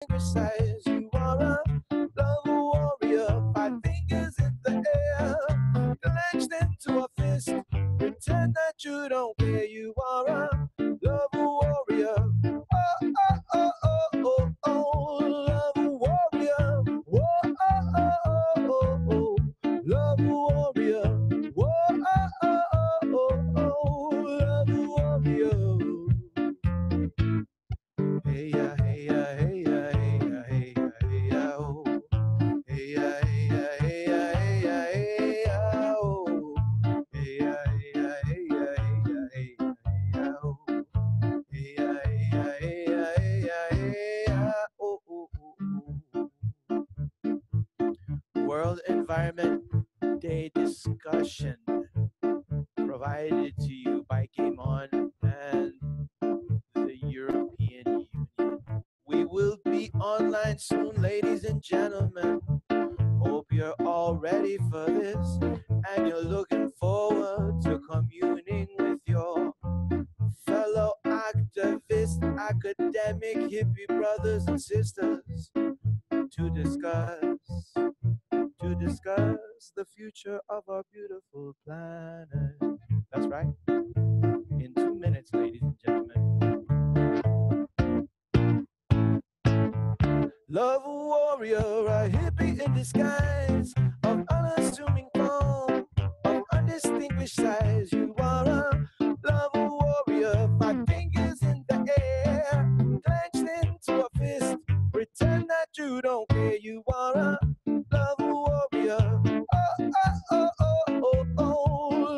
Size, you are a love warrior, 5 fingers in the air, clenched into a fist, pretend that you don't care, you are a love warrior, oh, oh, oh, oh, oh, oh, love warrior, oh, oh, oh, oh, oh, oh, love warrior, oh, oh, oh, oh, oh, love warrior. Hey ya, hey ya, hey ya, hey ya, hey ya, hey ya, oh. Hey ya, hey ya, hey ya, hey ya, hey ya, oh. Hey ya, hey ya, hey ya, hey ya, hey ya, hey ya, oh. Hey ya, hey ya, hey ya, hey ya, hey ya, oh, oh, oh, oh. World Environment Day discussion provided to you by Game On and the European Union. We will be online soon, ladies and gentlemen. Hope you're all ready for this and you're looking forward to communing with your fellow activists, academic, hippie brothers and sisters to discuss the future of our beautiful planet. That's right. In 2 minutes, ladies and gentlemen. Love warrior, a hippie in disguise, of unassuming form, of undistinguished size. You are a love warrior, 5 fingers in the air, clenched into a fist, pretend that you don't care. You are a love warrior, oh, oh, oh, oh, oh, oh,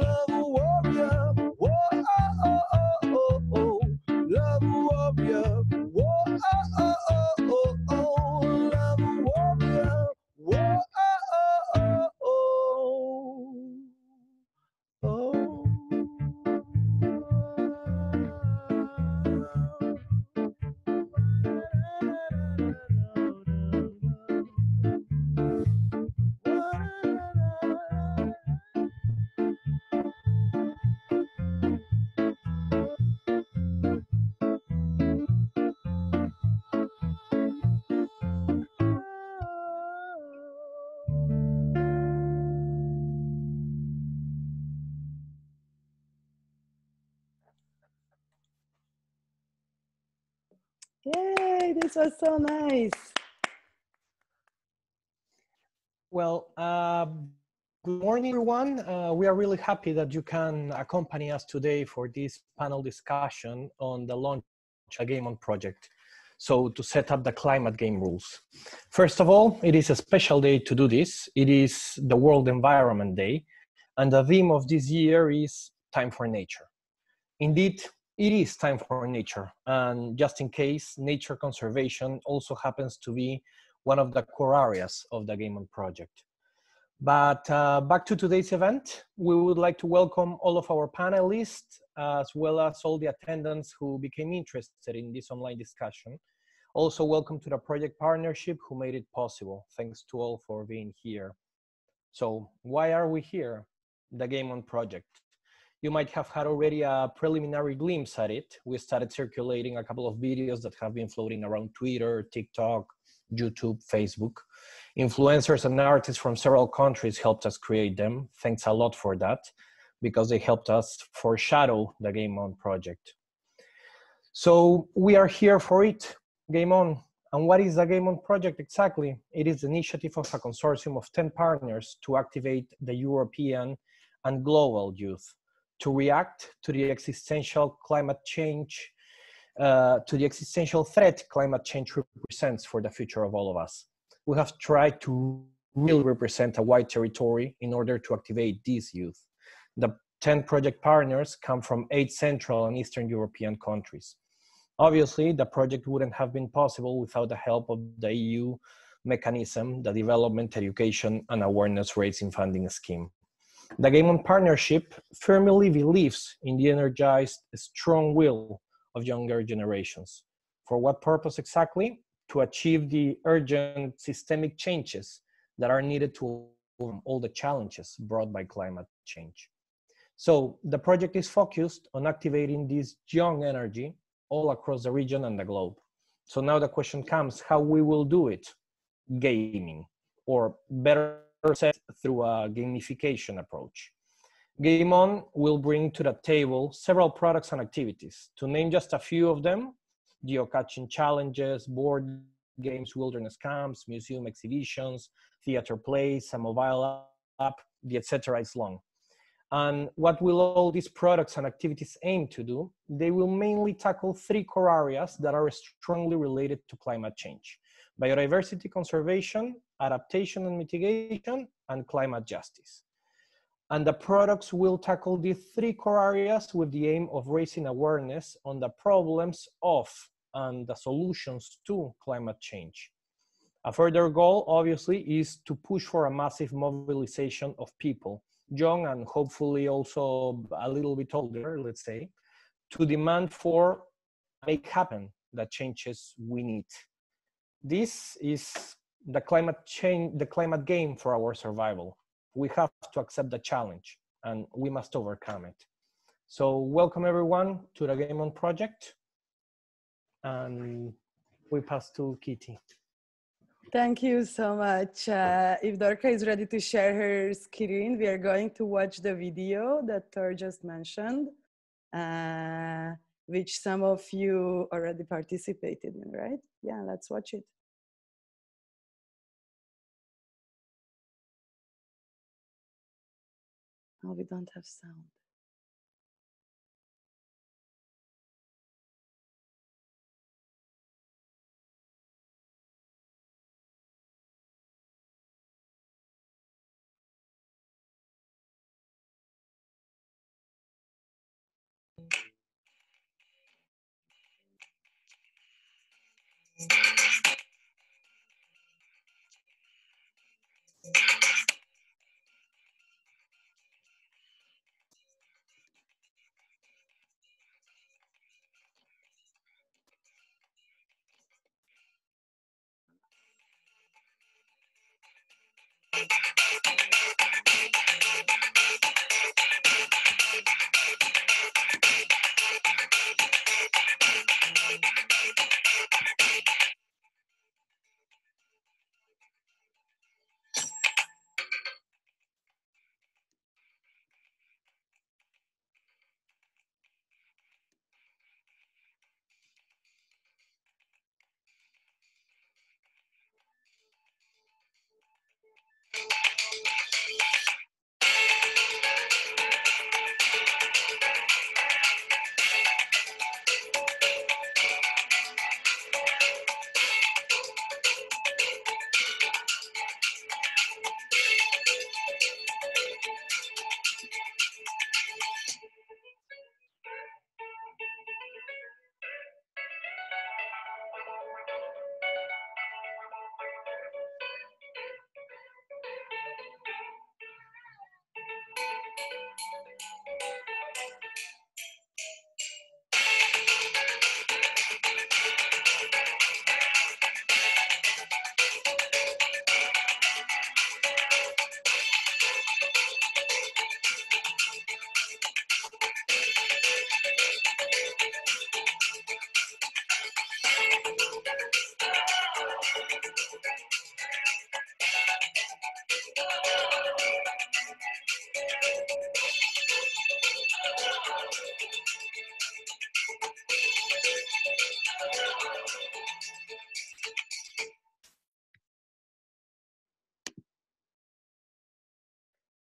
love warrior, oh, oh, oh, oh, oh, oh, love warrior, oh, oh, oh, oh, oh, oh, love warrior, oh, oh, oh, oh, oh, Yay, this was so nice. Well, good morning, everyone. We are really happy that you can accompany us today for this panel discussion on the launch of a Game On project. So to set up the climate game rules. First of all, it is a special day to do this. It is the World Environment Day, and the theme of this year is Time for Nature. Indeed, it is time for nature, and just in case, nature conservation also happens to be one of the core areas of the Game On project. But back to today's event, we would like to welcome all of our panelists, as well as all the attendants who became interested in this online discussion. Also, welcome to the project partnership who made it possible. Thanks to all for being here. So why are we here? The Game On project. You might have had already a preliminary glimpse at it. We started circulating a couple of videos that have been floating around Twitter, TikTok, YouTube, Facebook. Influencers and artists from several countries helped us create them. Thanks a lot for that, because they helped us foreshadow the Game On project. So we are here for it, Game On. And what is the Game On project exactly? It is the initiative of a consortium of 10 partners to activate the European and global youth to react to the existential climate change, to the existential threat climate change represents for the future of all of us. We have tried to really represent a wide territory in order to activate these youth. The 10 project partners come from 8 Central and Eastern European countries. Obviously, the project wouldn't have been possible without the help of the EU mechanism, the Development, Education, and Awareness Raising Funding Scheme. The Game On partnership firmly believes in the energized, strong will of younger generations. For what purpose exactly? To achieve the urgent systemic changes that are needed to overcome all the challenges brought by climate change. So the project is focused on activating this young energy all across the region and the globe. So now the question comes, how we will do it? Gaming, or better said, through a gamification approach. Game On will bring to the table several products and activities. To name just a few of them, geocaching challenges, board games, wilderness camps, museum exhibitions, theater plays, a mobile app, the etc. is long. And what will all these products and activities aim to do? They will mainly tackle three core areas that are strongly related to climate change: biodiversity conservation, adaptation and mitigation, and climate justice. And the products will tackle these three core areas with the aim of raising awareness on the problems of and the solutions to climate change. A further goal, obviously, is to push for a massive mobilization of people, young and hopefully also a little bit older, let's say, to demand for, make happen the changes we need. This is the climate game for our survival. We have to accept the challenge and we must overcome it. So welcome everyone to the Game On project. And we pass to Kitty. Thank you so much. If Dorca is ready to share her screen, we are going to watch the video that Thor just mentioned, which some of you already participated in, right? Yeah, let's watch it. Oh, we don't have sound.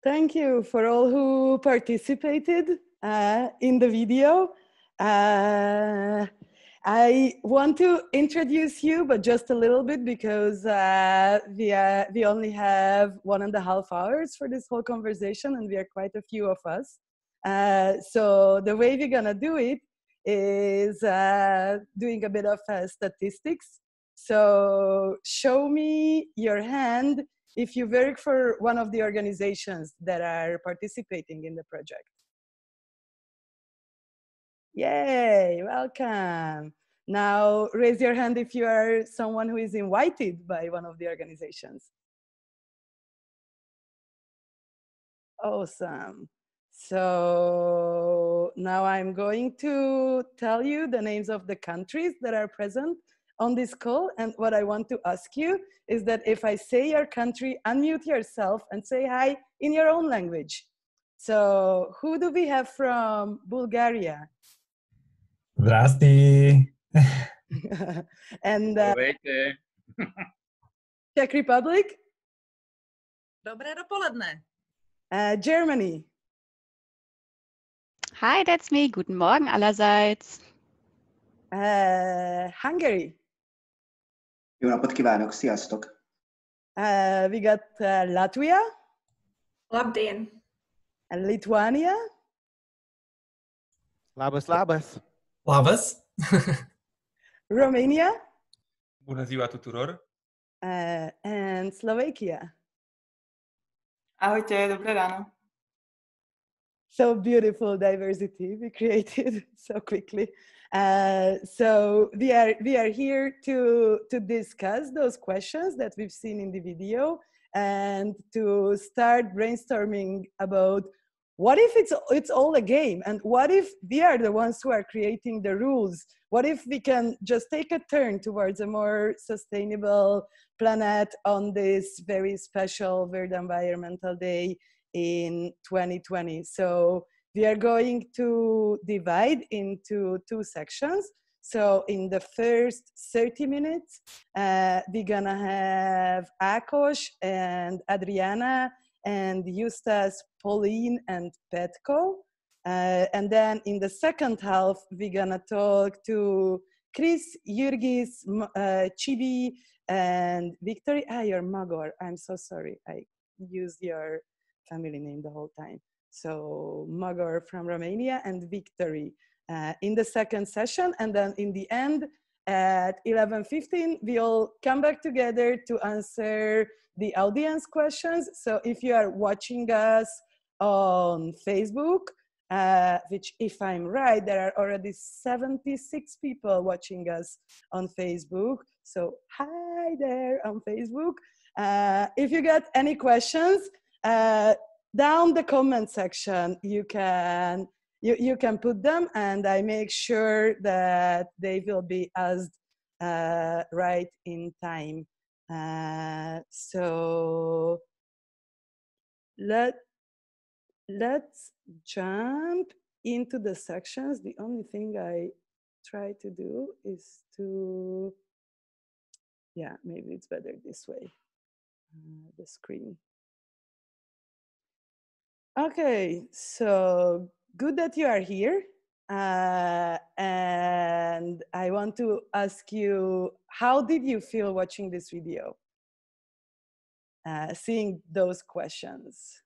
Thank you for all who participated in the video. I want to introduce you, but just a little bit, because we only have 1.5 hours for this whole conversation, and we are quite a few of us. So the way we're gonna do it is doing a bit of statistics. So show me your hand if you work for one of the organizations that are participating in the project. Yay, welcome. Now raise your hand if you are someone who is invited by one of the organizations. Awesome. So now I'm going to tell you the names of the countries that are present. on this call. And what I want to ask you is that if I say your country, unmute yourself and say hi in your own language. So who do we have from Bulgaria? Zdrasti. And Czech Republic? Dobré dopoledne. Germany? Hi, that's me. Guten Morgen allerseits. Hungary? Jó napot kívánok, sziasztok! We got Latvia? Labdien. And Lithuania? Labas, labas. Labas. Romania? Bună ziua tuturor. And Slovakia? Ahojte, dobré ráno. So beautiful diversity we created so quickly. So we are here to discuss those questions that we've seen in the video and to start brainstorming about what if it's all a game, and what if we are the ones who are creating the rules? What if we can just take a turn towards a more sustainable planet on this very special World Environmental Day in 2020? So we are going to divide into two sections. So in the first 30 minutes, we're gonna have Ákos and Adriana and Justas, Pauline and Petko. And then in the second half, we're gonna talk to Chris, Jurgis, Chibi, and Victory. You're Magor, I'm so sorry. I used your family name the whole time. So Magor from Romania and Victory in the second session. And then in the end, at 11:15, we'll come back together to answer the audience questions. So if you are watching us on Facebook, which if I'm right, there are already 76 people watching us on Facebook. So hi there on Facebook. If you got any questions, down the comment section, you can put them, and I make sure that they will be asked right in time. So let's jump into the sections. The only thing I try to do is to, yeah, maybe it's better this way, the screen. Okay, so good that you are here. And I want to ask you, how did you feel watching this video? Seeing those questions.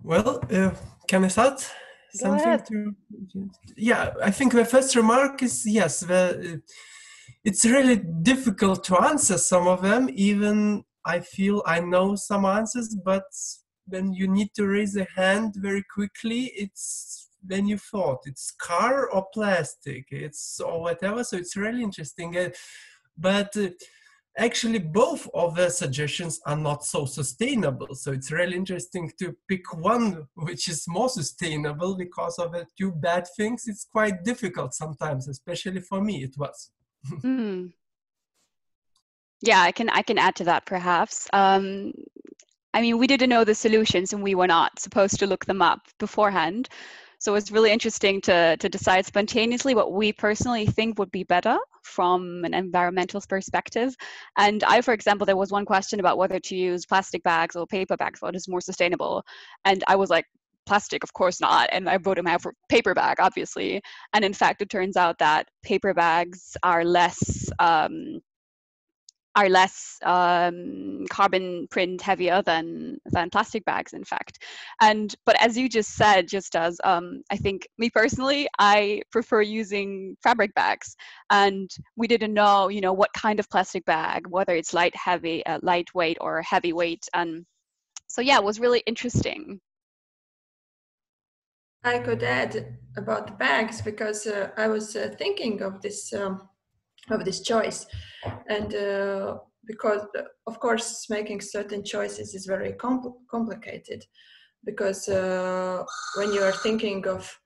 Well, can I start? Go ahead. Yeah, I think the first remark is yes, it's really difficult to answer some of them. Even I feel I know some answers, but when you need to raise a hand very quickly, it's when you thought it's car or plastic, it's or whatever. So it's really interesting. But actually, both of the suggestions are not so sustainable. So it's really interesting to pick one which is more sustainable, because of the two bad things. It's quite difficult sometimes, especially for me. It was. Yeah, I can add to that perhaps. I mean, we didn't know the solutions and we were not supposed to look them up beforehand. So it's really interesting to decide spontaneously what we personally think would be better from an environmental perspective. And for example, there was one question about whether to use plastic bags or paper bags, what is more sustainable. And I was like, plastic, of course not. And I voted for paper bag, obviously. And in fact, it turns out that paper bags are less carbon print heavier than plastic bags, in fact. But as you just said, just as I think me personally, I prefer using fabric bags, and we didn't know, what kind of plastic bag, whether it's lightweight or heavyweight, and so yeah, it was really interesting. I could add about the bags, because I was thinking of this choice, and because of course making certain choices is very complicated, because when you are thinking of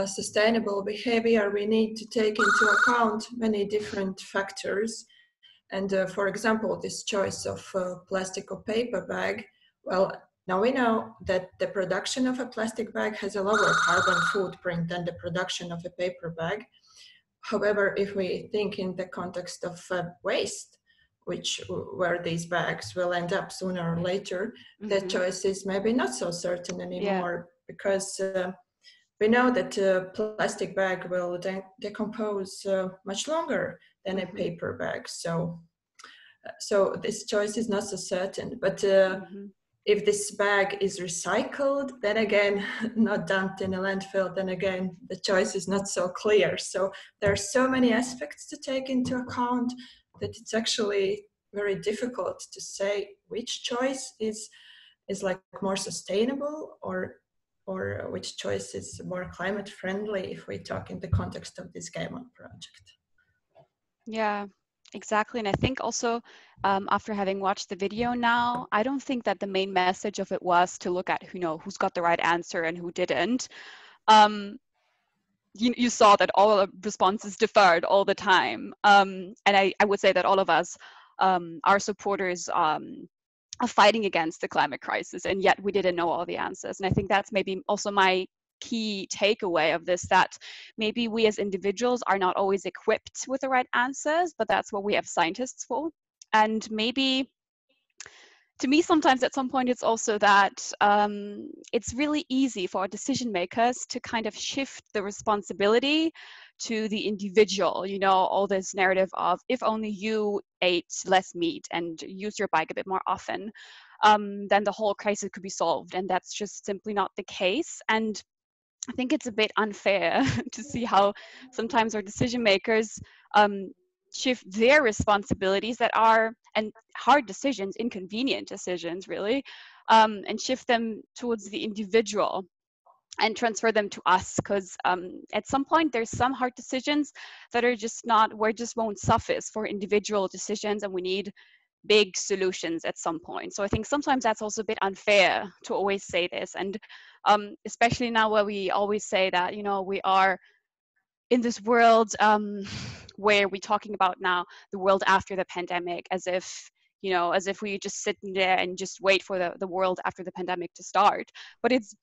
sustainable behavior, we need to take into account many different factors. And for example, this choice of plastic or paper bag, well, now we know that the production of a plastic bag has a lower carbon footprint than the production of a paper bag. However, if we think in the context of waste, where these bags will end up sooner or later, the choice is maybe not so certain anymore, because we know that a plastic bag will decompose much longer than a paper bag. So this choice is not so certain. But if this bag is recycled, then again, not dumped in a landfill, then again, the choice is not so clear. So there are so many aspects to take into account that it's actually very difficult to say which choice is like more sustainable or which choice is more climate friendly if we talk in the context of this Game On project. Yeah, exactly. And I think also after having watched the video now, I don't think that the main message of it was to look at who's got the right answer and who didn't. You saw that all the responses differed all the time. And I would say that all of us are supporters of fighting against the climate crisis, and yet we didn't know all the answers. And I think that's maybe also my key takeaway of this, that maybe we as individuals are not always equipped with the right answers, but that's what we have scientists for. And maybe to me, sometimes at some point, it's also that it's really easy for decision makers to kind of shift the responsibility to the individual, all this narrative of if only you ate less meat and used your bike a bit more often, then the whole crisis could be solved. And that's just simply not the case. And I think it's a bit unfair to see how sometimes our decision makers shift their responsibilities that are, and hard decisions, inconvenient decisions really, and shift them towards the individual and transfer them to us, because at some point there's some hard decisions that are just won't suffice for individual decisions, and we need big solutions at some point. So I think sometimes that's also a bit unfair to always say this, and especially now where we always say that we are in this world where we're talking about now the world after the pandemic, as if we just sit there and just wait for the world after the pandemic to start. But it's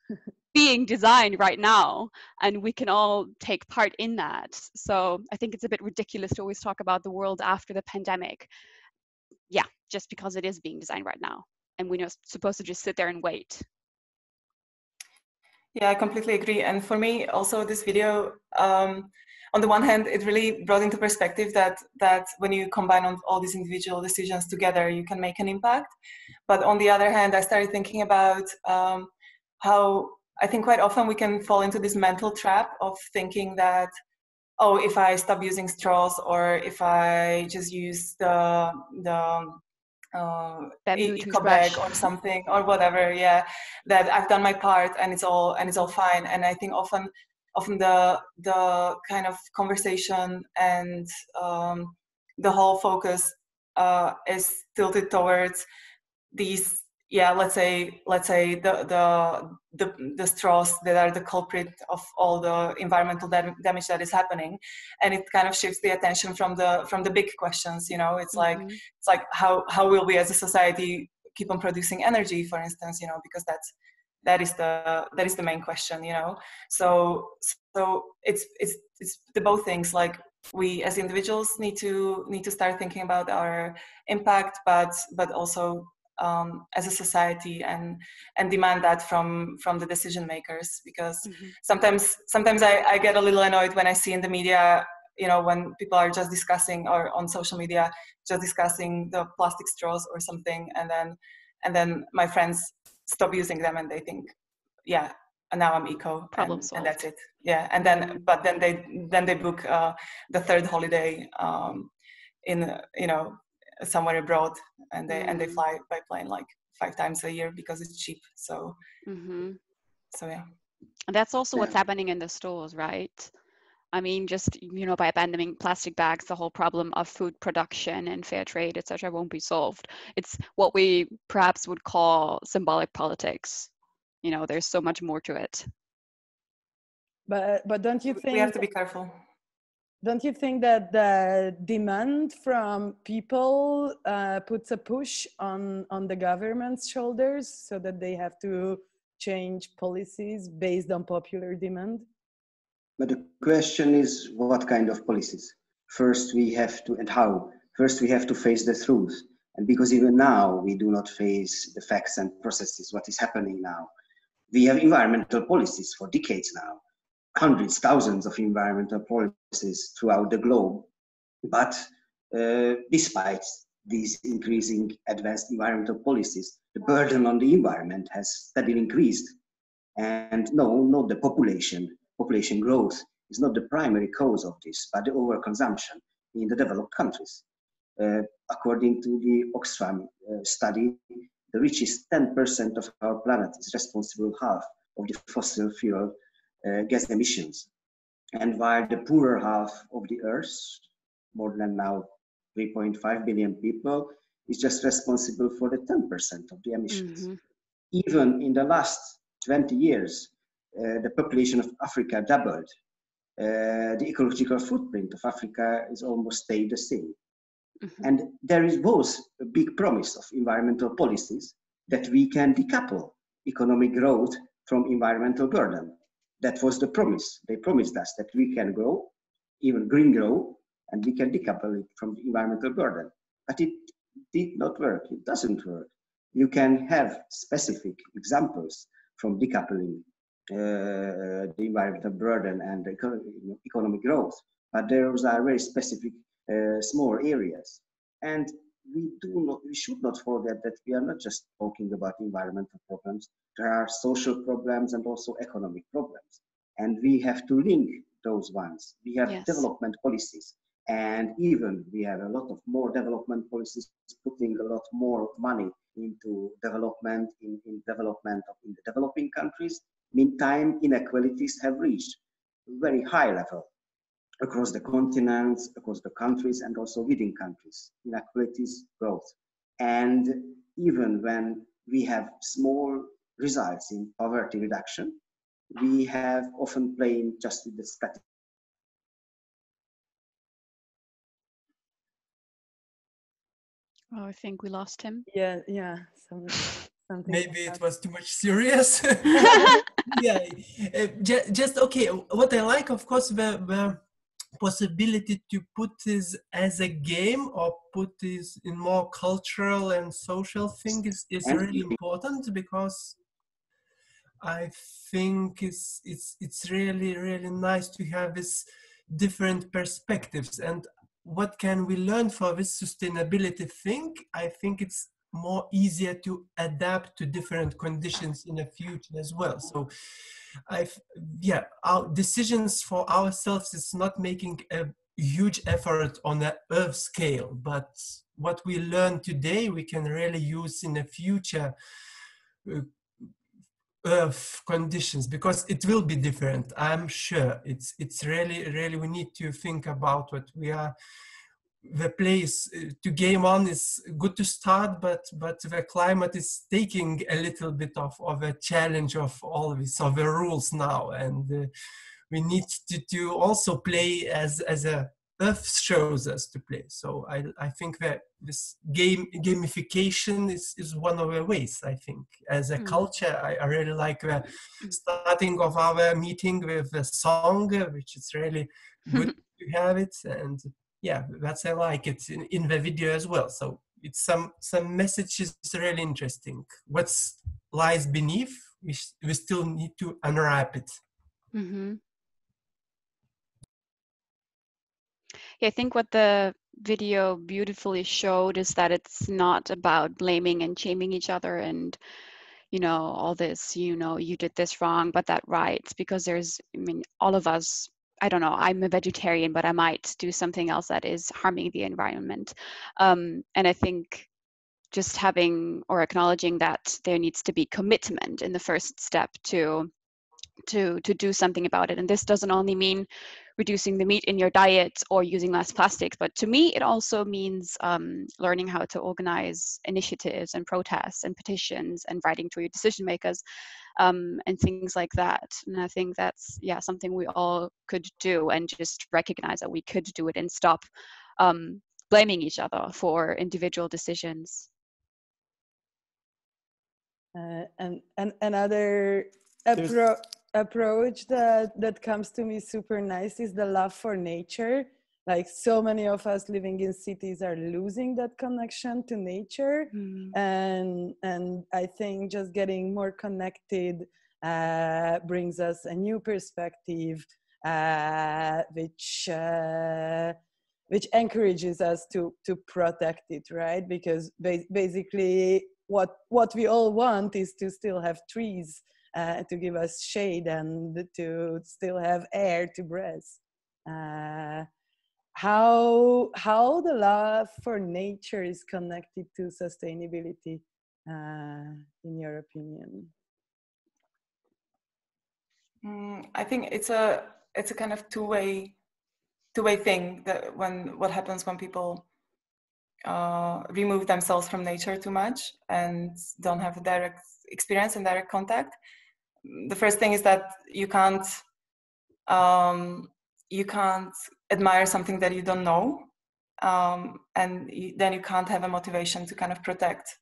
being designed right now, and we can all take part in that. So I think it's a bit ridiculous to always talk about the world after the pandemic. Yeah, just because it is being designed right now, and we're not supposed to just sit there and wait. Yeah, I completely agree. And for me, also this video, on the one hand, it really brought into perspective that when you combine all these individual decisions together, you can make an impact. But on the other hand, I started thinking about how I think quite often we can fall into this mental trap of thinking that, oh, if I stop using straws, or if I just use the eco bag or something or whatever, yeah, that I've done my part and it's all fine. And I think often the kind of conversation and the whole focus is tilted towards these, yeah, let's say the straws that are the culprit of all the environmental damage that is happening, and it kind of shifts the attention from the big questions. It's like how will we as a society keep on producing energy, for instance, because that is the main question. So it's the both things. Like, we as individuals need to start thinking about our impact, but also as a society, and demand that from the decision makers, because sometimes I get a little annoyed when I see in the media, when people are just discussing, or on social media just discussing the plastic straws or something, and then my friends stop using them and they think, yeah, and now I'm eco, and that's it. Yeah, and then they book the third holiday in somewhere abroad, and they fly by plane like 5 times a year because it's cheap. So so yeah, and that's also what's happening in the stores, right? I mean, just by abandoning plastic bags, the whole problem of food production and fair trade, etc., won't be solved. It's what we perhaps would call symbolic politics. there's so much more to it. But don't you think we have to be careful? Don't you think that the demand from people puts a push on the government's shoulders so that they have to change policies based on popular demand? But the question is, what kind of policies? First, we have to, and how? First, we have to face the truth. And because even now, we do not face the facts and processes, what is happening now. We have environmental policies for decades now. Hundreds, thousands of environmental policies throughout the globe. But despite these increasing advanced environmental policies, the burden on the environment has steadily increased. And no, not the population. Population growth is not the primary cause of this, but the overconsumption in the developed countries. According to the Oxfam study, the richest 10% of our planet is responsible half of the fossil fuel gas emissions. And while the poorer half of the Earth, more than now 3.5 billion people, is just responsible for the 10% of the emissions. Mm-hmm. Even in the last 20 years, the population of Africa doubled. The ecological footprint of Africa is almost stayed the same. Mm-hmm. And there is both a big promise of environmental policies that we can decouple economic growth from environmental burden. That was the promise. They promised us that we can grow, even green grow, and we can decouple it from the environmental burden. But it did not work. It doesn't work. You can have specific examples from decoupling the environmental burden and the economic growth, but those are very specific small areas. And we should not forget that we are not just talking about environmental problems. There are social problems and also economic problems. And we have to link those ones. We have development policies. And even we have a lot of more development policies, putting a lot more money into development in the developing countries. Meantime, inequalities have reached a very high level across the continents, across the countries, and also within countries. Inequalities growth. And even when we have small results in poverty reduction, we have often playing just with the statistics. Oh, I think we lost him. Yeah. Something Maybe it was too much serious. Just okay. What I like, of course, the possibility to put this as a game or put this in more cultural and social thing is really important, because I think it's really, really nice to have this different perspectives. And what can we learn for this sustainability thing? I think it's more easier to adapt to different conditions in the future as well. So our decisions for ourselves is not making a huge effort on the Earth scale, but what we learn today we can really use in the future Earth conditions, because it will be different. I'm sure it's really we need to think about what we are. The place to game on is good to start, but the climate is taking a little bit of a challenge of all this, of the rules now, and we need to also play as a Earth shows us to play. So I think that this gamification is one of the ways. I think as a culture, I really like the starting of our meeting with a song, which is really good to have it. And yeah, that's I like it in the video as well. So it's some messages really interesting. What lies beneath, we still need to unwrap it. Mm-hmm. Yeah, I think what the video beautifully showed is that it's not about blaming and shaming each other and, all this, you did this wrong, but that right, because all of us, I don't know, I'm a vegetarian, but I might do something else that is harming the environment. And I think just having or acknowledging that there needs to be commitment in the first step to do something about it. And this doesn't only mean reducing the meat in your diet or using less plastics, but to me, it also means learning how to organize initiatives and protests and petitions and writing to your decision makers. and things like that. And I think that's something we all could do, and just recognize that we could do it and stop blaming each other for individual decisions. And another approach that comes to me super nice is the love for nature. Like, so many of us living in cities are losing that connection to nature. And I think just getting more connected brings us a new perspective, which encourages us to protect it, right? Because basically what we all want is to still have trees to give us shade and to still have air to breathe. How the love for nature is connected to sustainability, in your opinion? I think it's a kind of two-way thing, that what happens when people remove themselves from nature too much and don't have a direct experience and direct contact. The first thing is that you can't admire something that you don't know, and then you can't have a motivation to kind of protect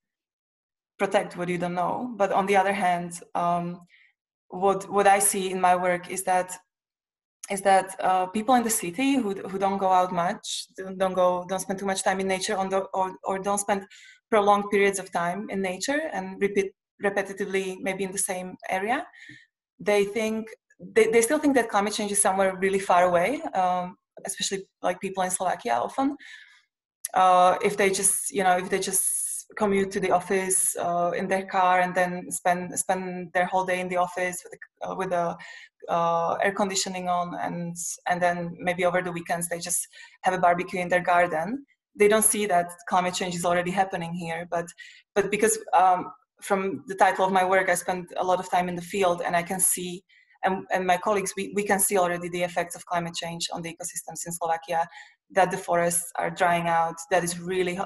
what you don't know. But on the other hand, what I see in my work is that people in the city who don't go out much, don't spend too much time in nature, or don't spend prolonged periods of time in nature and repetitively maybe in the same area, they still think that climate change is somewhere really far away, especially like people in Slovakia often. If they just commute to the office in their car and then spend their whole day in the office with the air conditioning on, and then maybe over the weekends they just have a barbecue in their garden, they don't see that climate change is already happening here. But because from the title of my work, I spend a lot of time in the field, and I can see, and my colleagues, we can see already the effects of climate change on the ecosystems in Slovakia, that the forests are drying out, that is really,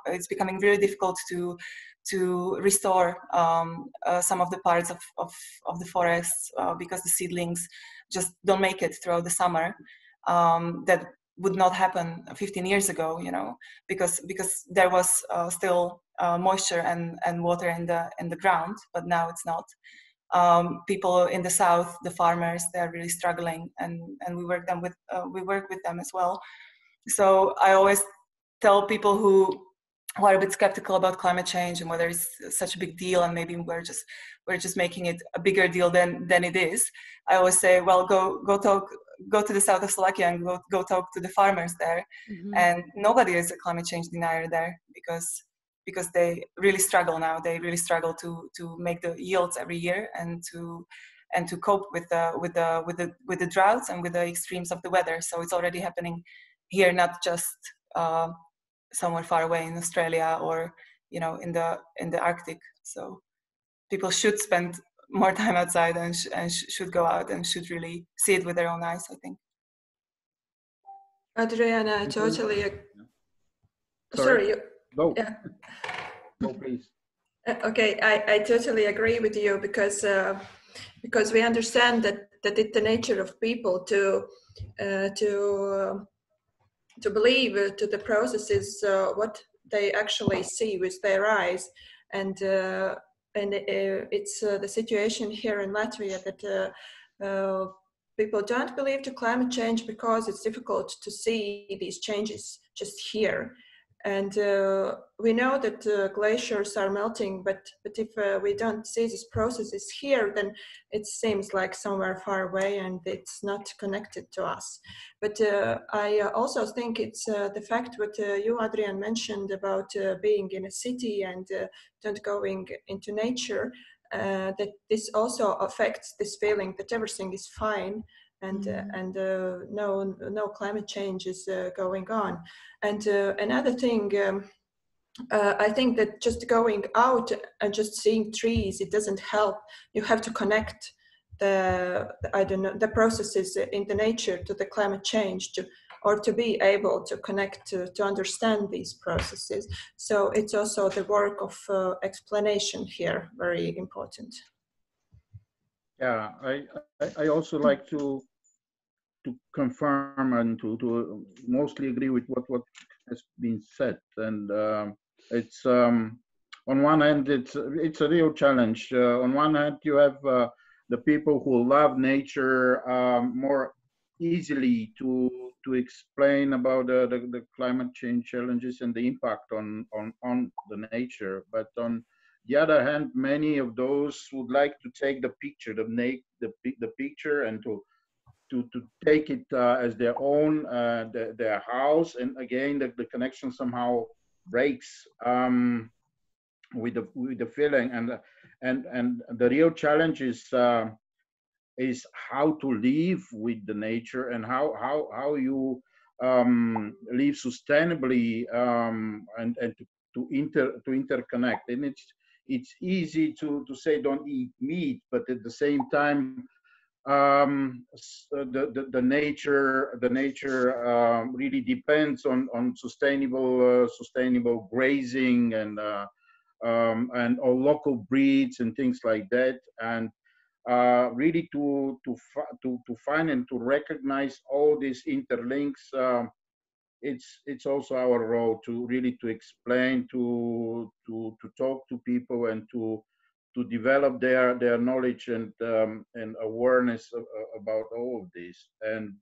it's becoming really difficult to restore some of the parts of the forests because the seedlings just don't make it throughout the summer. That would not happen 15 years ago, because there was still moisture and water in the ground, but now it's not. People in the south, the farmers, they're really struggling, and we work with them as well. So I always tell people who are a bit skeptical about climate change and whether it's such a big deal, and maybe we're just making it a bigger deal than it is. I always say, well, go to the south of Slovakia and go talk to the farmers there, and nobody is a climate change denier there, because they really struggle now. They really struggle to make the yields every year and to cope with the droughts and with the extremes of the weather. So it's already happening here, not just somewhere far away in Australia or in the Arctic. So people should spend more time outside and should go out and should really see it with their own eyes, I think. Adriana, I totally. Sorry. Go. Yeah. Go, please. Okay, I totally agree with you, because we understand that it's the nature of people to believe to the processes what they actually see with their eyes, and it's the situation here in Latvia that people don't believe to climate change because it's difficult to see these changes just here. And we know that glaciers are melting, but if we don't see these processes here, then it seems like somewhere far away and it's not connected to us. But I also think it's the fact what you, Adrian, mentioned about being in a city and not going into nature, that this also affects this feeling that everything is fine. And no climate change is going on. And another thing, I think that just going out and just seeing trees, it doesn't help. You have to connect the processes in the nature to the climate change, or to be able to connect to understand these processes. So it's also the work of explanation here, very important. Yeah, I also like to confirm and to mostly agree with what has been said, and it's on one hand it's a real challenge. On one hand, you have the people who love nature more easily to explain about the climate change challenges and the impact on the nature, but on the other hand, many of those would like to take the picture, the picture, and to take it as their own, their house, and again the connection somehow breaks with the feeling, and the real challenge is how to live with the nature, and how you live sustainably, and to interconnect. And it's easy to say don't eat meat, but at the same time, the nature really depends on sustainable grazing and or local breeds and things like that, and really to find and to recognize all these interlinks. It's also our role to really to explain, to talk to people, and to develop their knowledge and awareness about all of this. And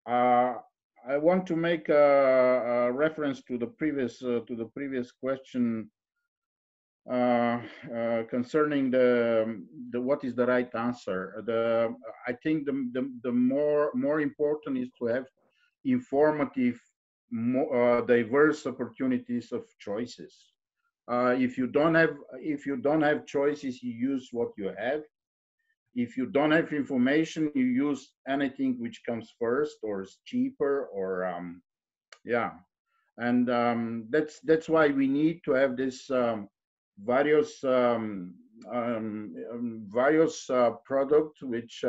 I want to make a reference to the previous question concerning the what is the right answer. I think the more important is to have informative, diverse opportunities of choices. If you don't have choices, you use what you have. If you don't have information, you use anything which comes first or is cheaper, or yeah. And that's why we need to have this various products which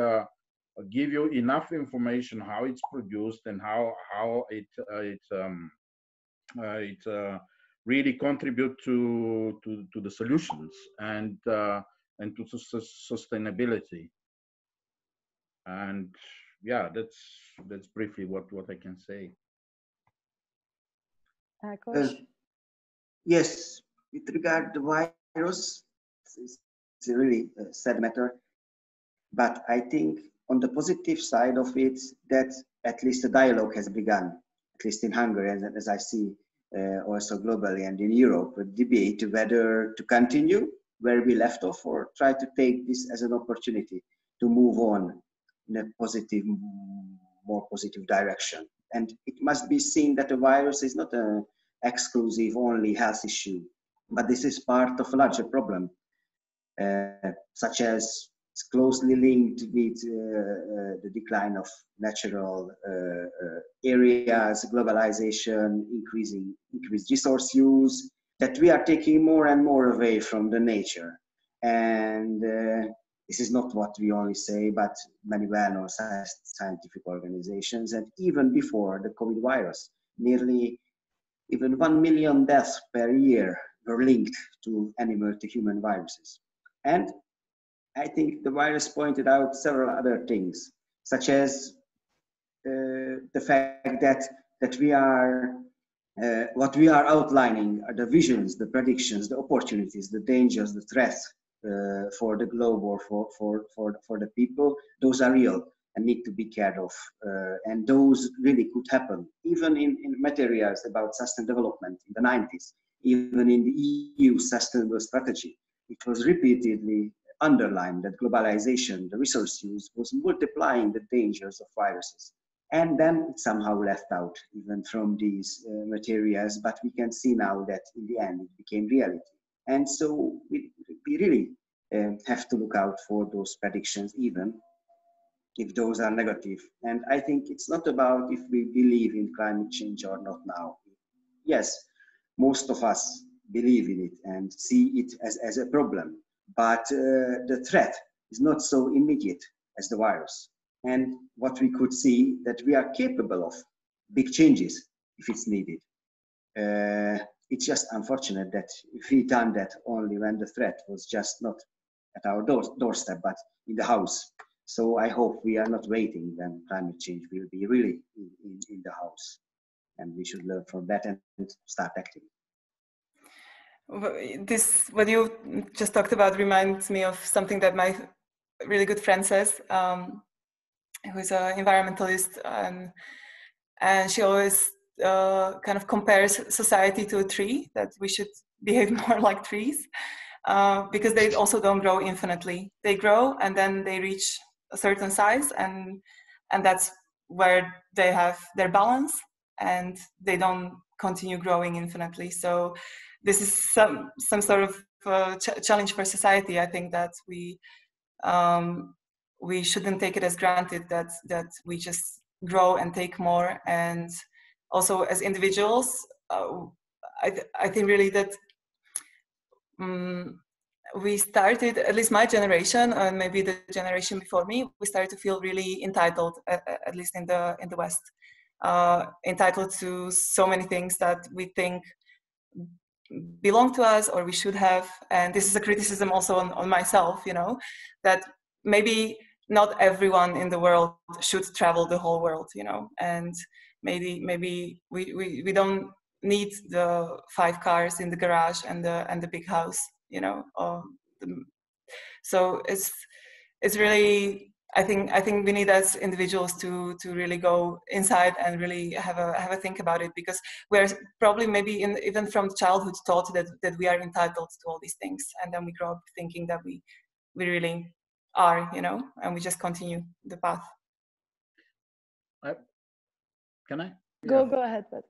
give you enough information how it's produced and how it really contribute to the solutions and to sustainability. And yeah, that's briefly what I can say. Yes, with regard to the virus, it's a really sad matter, but I think on the positive side of it, that at least a dialogue has begun, at least in Hungary, and as I see also globally and in Europe, a debate whether to continue where we left off or try to take this as an opportunity to move on in a positive, more positive direction. And it must be seen that the virus is not an exclusive only health issue, but this is part of a larger problem, such as it's closely linked with the decline of natural areas, globalization, increased resource use, that we are taking more and more away from the nature. And this is not what we only say, but many well-known scientific organizations. And even before the COVID virus, nearly even 1 million deaths per year were linked to animal to human viruses. And I think the virus pointed out several other things, such as the fact that we are what we are outlining are the visions, the predictions, the opportunities, the dangers, the threats for the globe or for the people. Those are real and need to be cared of, and those really could happen even in materials about sustainable development in the 90s, even in the EU sustainable strategy. It was repeatedly underlined that globalization, the resource use, was multiplying the dangers of viruses. And then it somehow left out even from these materials, but we can see now that in the end it became reality. And so we really have to look out for those predictions, even if those are negative. And I think it's not about if we believe in climate change or not now. Yes, most of us believe in it and see it as a problem, but the threat is not so immediate as the virus. And what we could see that we are capable of big changes if it's needed. It's just unfortunate that we done that only when the threat was just not at our doorstep, but in the house. So I hope we are not waiting when climate change will be really in the house. And we should learn from that and start acting. This, what you just talked about, reminds me of something that my really good friend says, who is an environmentalist, and she always kind of compares society to a tree, that we should behave more like trees, because they also don't grow infinitely. They grow and then they reach a certain size, and that's where they have their balance, and they don't continue growing infinitely. So this is some sort of challenge for society. I think that we shouldn't take it as granted that we just grow and take more. And also as individuals, I think really that we started, at least my generation, and maybe the generation before me, we started to feel really entitled, at least in the West, entitled to so many things that we think belong to us or we should have. And this is a criticism also on myself, you know, that maybe not everyone in the world should travel the whole world, you know, and maybe we don't need the 5 cars in the garage and the big house, you know. So it's really, I think we need as individuals to really go inside and really have a think about it, because we're probably maybe even from childhood taught that we are entitled to all these things, and then we grow up thinking that we really are, you know, and we just continue the path. Can I? Go ahead, Pat.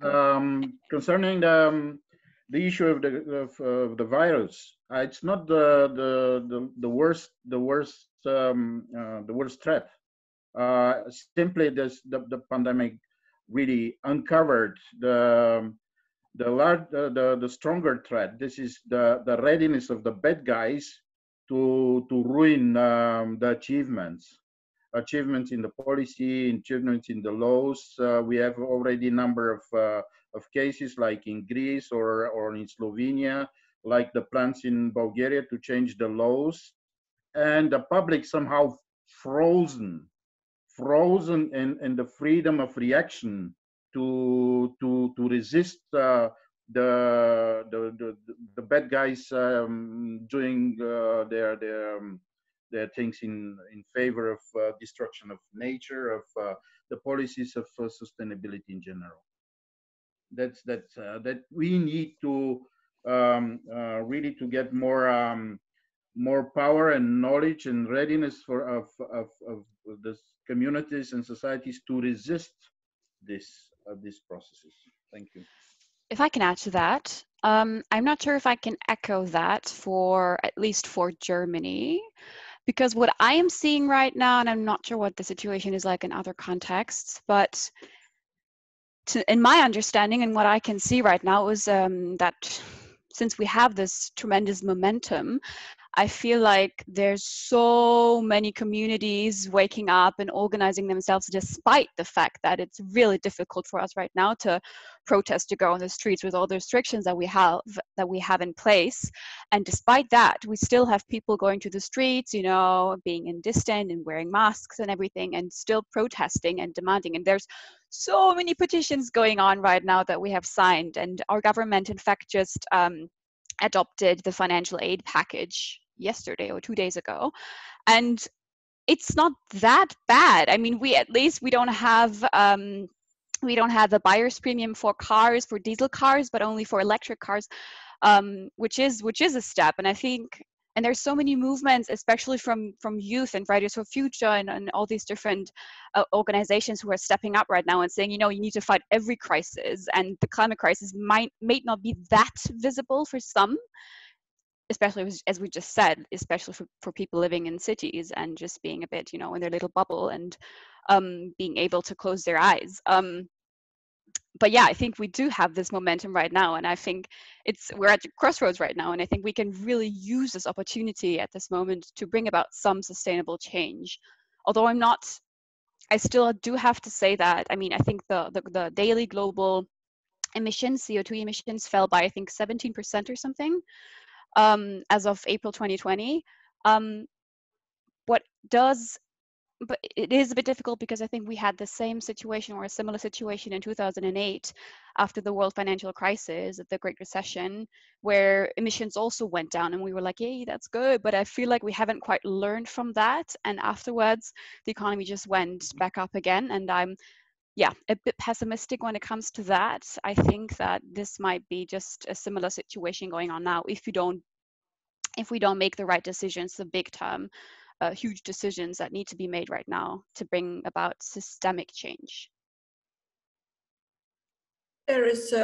Concerning the issue of the virus, it's not the worst threat. Simply, the pandemic really uncovered the stronger threat. This is the readiness of the bad guys to ruin the achievements in the policy, achievements in the laws. We have already a number of cases, like in Greece or in Slovenia, like the plans in Bulgaria to change the laws, and the public somehow frozen in the freedom of reaction to resist the bad guys doing their things in favor of destruction of nature, of the policies of sustainability in general. That we need to really to get more power and knowledge and readiness of the communities and societies to resist these processes. Thank you. If I can add to that, I'm not sure if I can echo that for at least for Germany, because what I am seeing right now, and I'm not sure what the situation is like in other contexts, but in my understanding and what I can see right now is that since we have this tremendous momentum, I feel like there's so many communities waking up and organizing themselves, despite the fact that it's really difficult for us right now to protest, to go on the streets with all the restrictions that we have in place. And despite that, we still have people going to the streets, you know, being in distance and wearing masks and everything, and still protesting and demanding. And there's so many petitions going on right now that we have signed. And our government, in fact, just adopted the financial aid package yesterday or 2 days ago, and it's not that bad. I mean, we don't have the buyer's premium for cars, for diesel cars, but only for electric cars, which is a step. And I think, and there's so many movements, especially from youth and Fridays for Future and all these different organizations who are stepping up right now and saying, you know, you need to fight every crisis, and the climate crisis may not be that visible for some, especially as we just said, especially for people living in cities and just being a bit, you know, in their little bubble and being able to close their eyes. But yeah, I think we do have this momentum right now, and I think we're at the crossroads right now, and I think we can really use this opportunity at this moment to bring about some sustainable change. Although I still do have to say that, I mean, I think the daily global emissions, CO2 emissions, fell by, I think, 17% or something as of April 2020. But it is a bit difficult because I think we had the same situation or a similar situation in 2008 after the world financial crisis, the Great Recession, where emissions also went down and we were like, yay, that's good. But I feel like we haven't quite learned from that. And afterwards, the economy just went back up again. And I'm, a bit pessimistic when it comes to that. I think that this might be just a similar situation going on now if we don't make the right decisions, the big term, huge decisions that need to be made right now to bring about systemic change. There is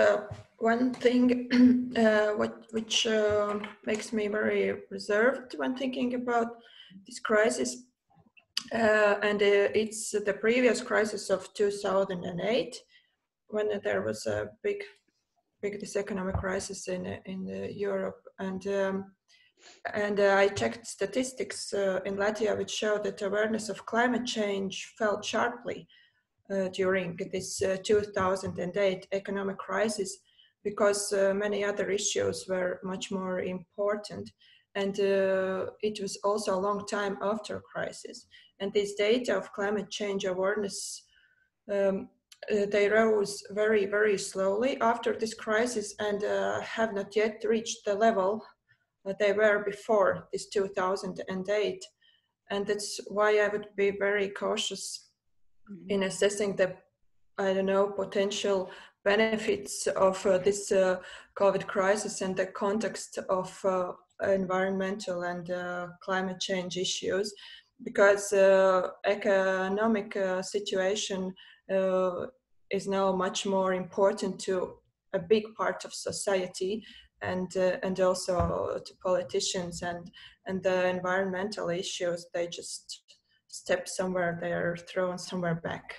one thing which makes me very reserved when thinking about this crisis, and it's the previous crisis of 2008, when there was a big this economic crisis in Europe, and I checked statistics in Latvia which show that awareness of climate change fell sharply during this 2008 economic crisis, because many other issues were much more important, and it was also a long time after crisis. And this data of climate change awareness, they rose very, very slowly after this crisis, and have not yet reached the level that they were before this 2008. And that's why I would be very cautious in assessing the, potential benefits of this COVID crisis and the context of environmental and climate change issues, because economic situation is now much more important to a big part of society, and also to politicians, and the environmental issues, they just step somewhere, they are thrown somewhere back.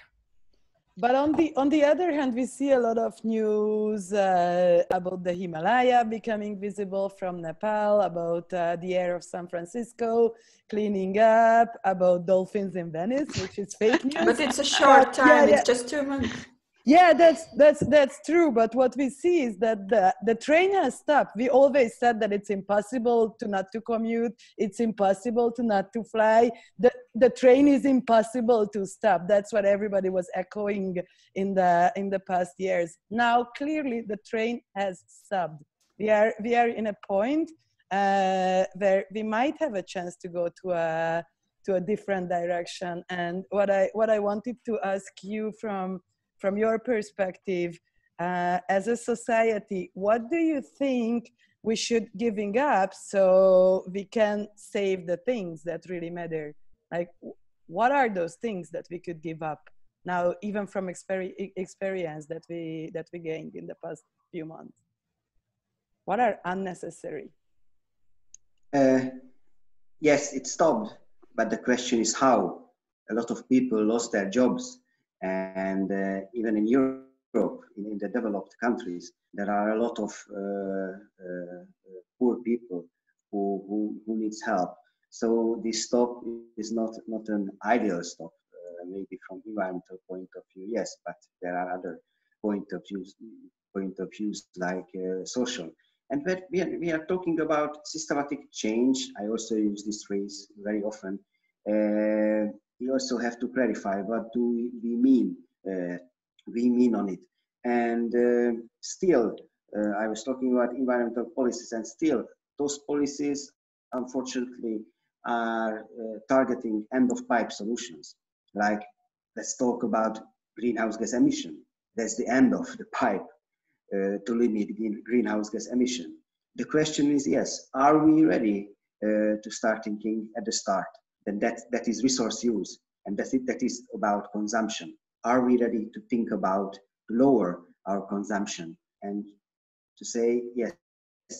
But on the other hand, we see a lot of news about the Himalaya becoming visible from Nepal, about the air of San Francisco cleaning up, about dolphins in Venice, which is fake news. But it's a short time, it's just 2 months. Yeah, that's true. But what we see is that the train has stopped. We always said that it's impossible to not to commute. It's impossible to not to fly. The train is impossible to stop. That's what everybody was echoing in the past years. Now, clearly, the train has stopped. We are in a point where we might have a chance to go to a different direction. And what I wanted to ask you from your perspective, as a society, what do you think we should giving up so we can save the things that really matter? Like, what are those things that we could give up now, even from experience that we gained in the past few months? What are unnecessary? Yes, it stopped, but the question is how. A lot of people lost their jobs. And even in Europe, in the developed countries, there are a lot of poor people who needs help. So this stop is not an ideal stop. Maybe from environmental point of view, yes, but there are other point of views like social. And when we are talking about systematic change, I also use this phrase very often. We also have to clarify what do we mean. We mean on it. And still, I was talking about environmental policies, and still those policies, unfortunately, are targeting end-of-pipe solutions. Like, let's talk about greenhouse gas emission. That's the end of the pipe to limit greenhouse gas emission. The question is, yes, are we ready to start thinking at the start? Then that is resource use, and that is about consumption. Are we ready to think about lower our consumption and to say, yes,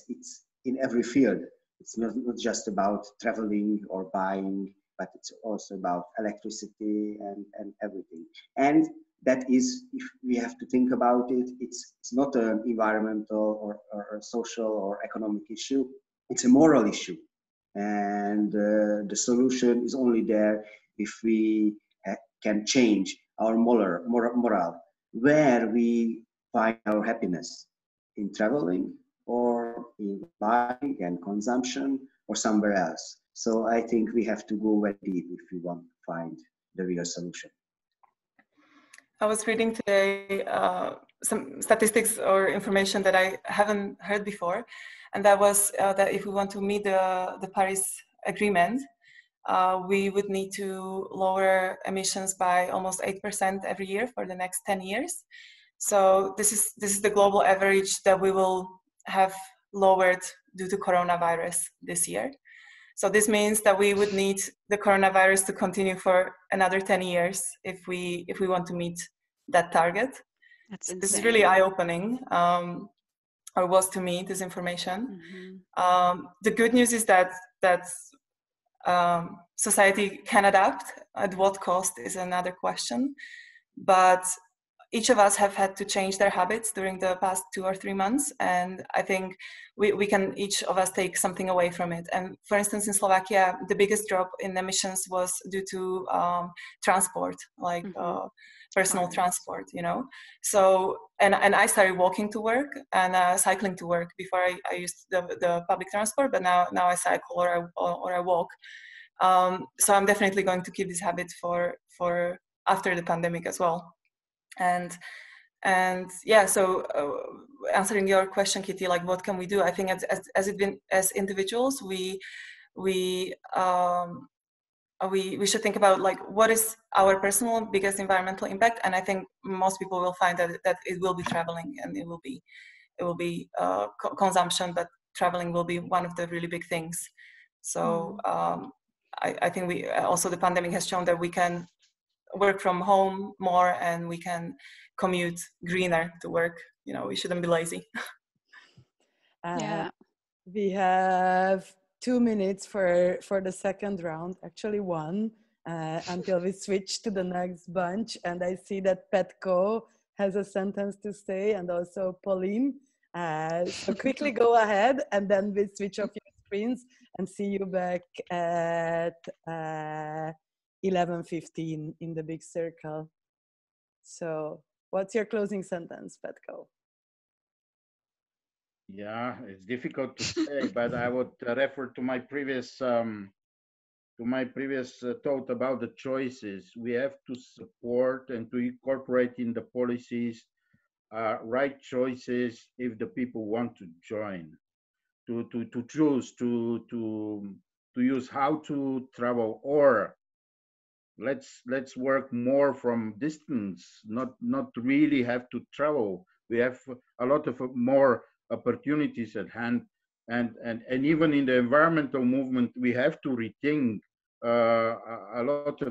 it's in every field. It's not just about traveling or buying, but it's also about electricity and everything. And that is, if we have to think about it, it's not an environmental or social or economic issue. It's a moral issue. And the solution is only there if we can change our moral, where we find our happiness, in traveling or in buying and consumption or somewhere else. So I think we have to go very deep if we want to find the real solution. I was reading today some statistics or information that I haven't heard before, and that was that if we want to meet the Paris Agreement, we would need to lower emissions by almost 8% every year for the next 10 years. So this is the global average that we will have lowered due to coronavirus this year. So this means that we would need the coronavirus to continue for another 10 years if we want to meet that target. That's insane. This is really eye-opening, or was to me, this information. Mm-hmm. The good news is that society can adapt. At what cost is another question. But each of us have had to change their habits during the past 2 or 3 months, and I think we can each of us take something away from it. And for instance, in Slovakia, the biggest drop in emissions was due to transport, like personal transport, you know. So and I started walking to work and cycling to work. Before I used the public transport, but now I cycle or I walk. So I'm definitely going to keep this habit for after the pandemic as well. And yeah, so answering your question, Kitty, like what can we do? I think as individuals, we should think about like what is our personal biggest environmental impact, and I think most people will find that it will be traveling, and it will be consumption, but traveling will be one of the really big things. So I think the pandemic has shown that we can work from home more, and we can commute greener to work. You know, we shouldn't be lazy. Yeah. We have 2 minutes for the second round, actually 1, until we switch to the next bunch. And I see that Petko has a sentence to say, and also Pauline. So quickly go ahead, and then we switch off your screens and see you back at 11:15 in the big circle. So what's your closing sentence, Petko? Yeah, it's difficult to say, but I would refer to my previous thought about the choices. We have to support and to incorporate in the policies right choices if the people want to join, to choose to use how to travel, or let's work more from distance, not really have to travel. We have a lot of more opportunities at hand, and even in the environmental movement, we have to rethink a lot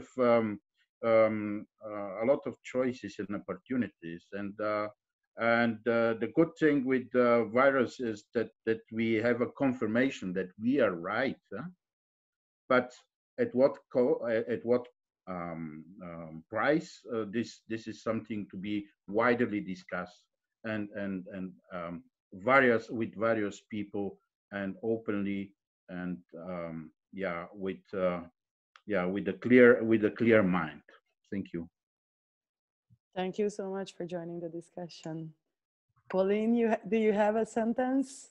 of choices and opportunities. And the good thing with the virus is that we have a confirmation that we are right, but at what price? This is something to be widely discussed and with various people, and openly, and with a clear mind. Thank you. Thank you so much for joining the discussion. Pauline, do you have a sentence?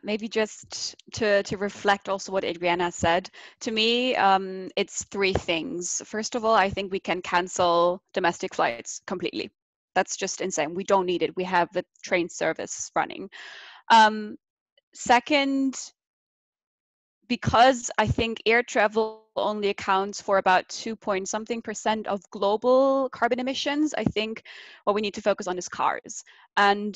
Maybe just to reflect also what Adriana said. To me, it's 3 things. First of all, I think we can cancel domestic flights completely. That's just insane. We don't need it. We have the train service running. Second, because I think air travel only accounts for about 2-point-something% of global carbon emissions, I think what we need to focus on is cars. And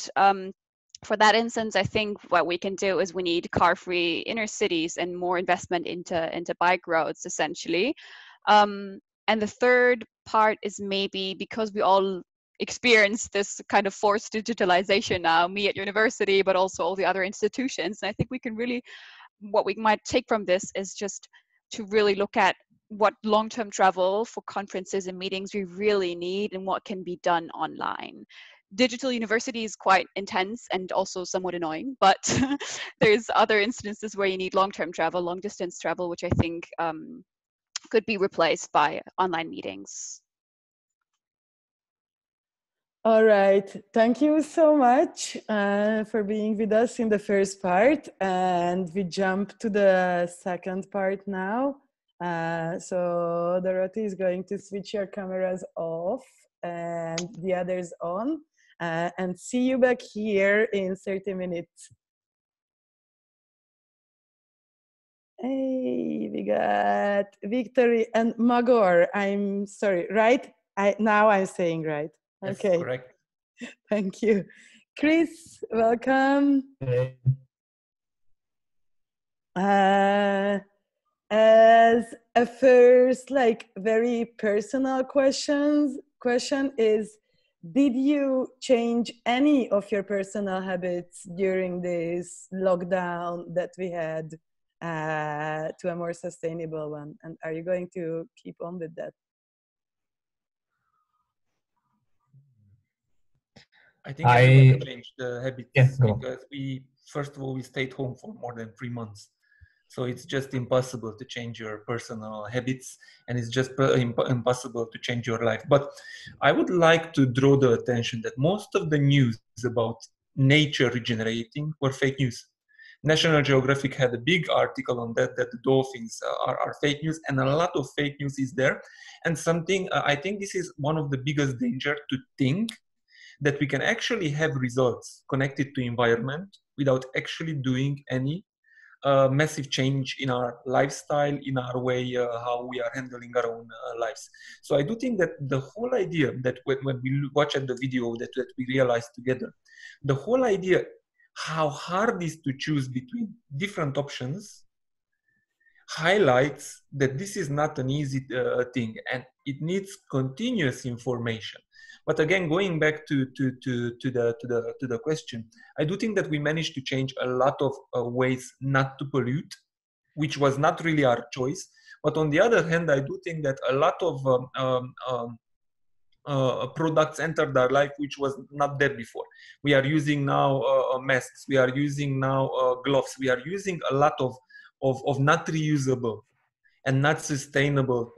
for that instance, I think what we can do is we need car-free inner cities and more investment into bike roads, essentially. And the third part is maybe because we all experience this kind of forced digitalization now, me at university, but also all the other institutions. And I think we can really, what we might take from this is just to really look at what long-term travel for conferences and meetings we really need and what can be done online. Digital university is quite intense and also somewhat annoying, but there's other instances where you need long-term travel, long-distance travel, which I think could be replaced by online meetings. All right. Thank you so much for being with us in the first part. And we jump to the second part now. So Dorothy is going to switch your cameras off and the others on. And see you back here in 30 minutes. Hey, we got Victory and Magor. I'm sorry, right? Now I'm saying right. Okay. Yes, correct. Thank you. Chris, welcome. Hey. As a first, very personal question is, did you change any of your personal habits during this lockdown that we had to a more sustainable one? And are you going to keep on with that? I think everybody changed the habits because first of all, we stayed home for more than 3 months. So it's just impossible to change your personal habits, and it's just impossible to change your life. But I would like to draw the attention that most of the news about nature regenerating were fake news. National Geographic had a big article on that the dolphins are fake news, and a lot of fake news is there. And something, I think this is one of the biggest danger, to think that we can actually have results connected to environment without actually doing any massive change in our lifestyle, in our way how we are handling our own lives. So I do think that the whole idea that when we watch at the video that we realized together, the whole idea how hard it is to choose between different options highlights that this is not an easy thing, and it needs continuous information. But again, going back to the question, I do think that we managed to change a lot of ways not to pollute, which was not really our choice. But on the other hand, I do think that a lot of products entered our life which was not there before. We are using now masks, we are using now gloves, we are using a lot of not reusable and not sustainable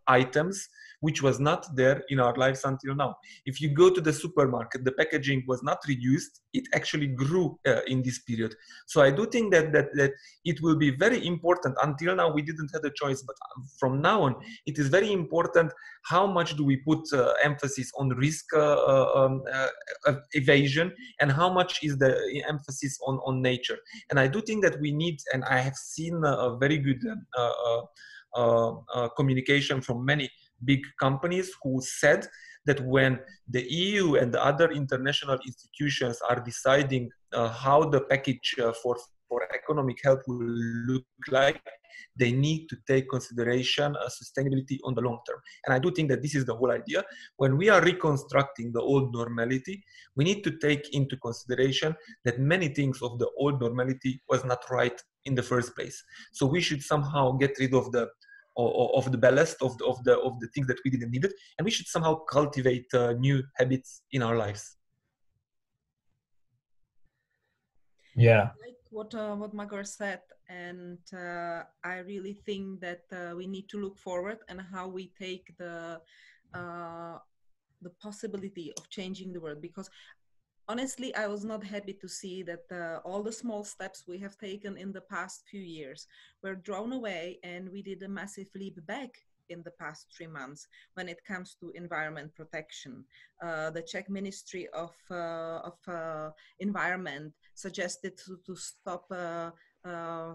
items, which was not there in our lives until now. If you go to the supermarket, the packaging was not reduced, it actually grew in this period. So I do think that it will be very important. Until now, we didn't have a choice, but from now on, it is very important how much do we put emphasis on risk evasion, and how much is the emphasis on nature. And I do think that we need, and I have seen a very good communication from many big companies who said that when the EU and the other international institutions are deciding how the package for economic help will look like, they need to take consideration sustainability on the long term. And I do think that this is the whole idea. When we are reconstructing the old normality, we need to take into consideration that many things of the old normality was not right in the first place. So we should somehow get rid of the ballast of the things that we didn't need it, and we should somehow cultivate new habits in our lives. Yeah, like what Magor said, and I really think that we need to look forward and how we take the possibility of changing the world, because honestly, I was not happy to see that all the small steps we have taken in the past few years were drawn away, and we did a massive leap back in the past 3 months when it comes to environment protection. The Czech Ministry of Environment suggested to stop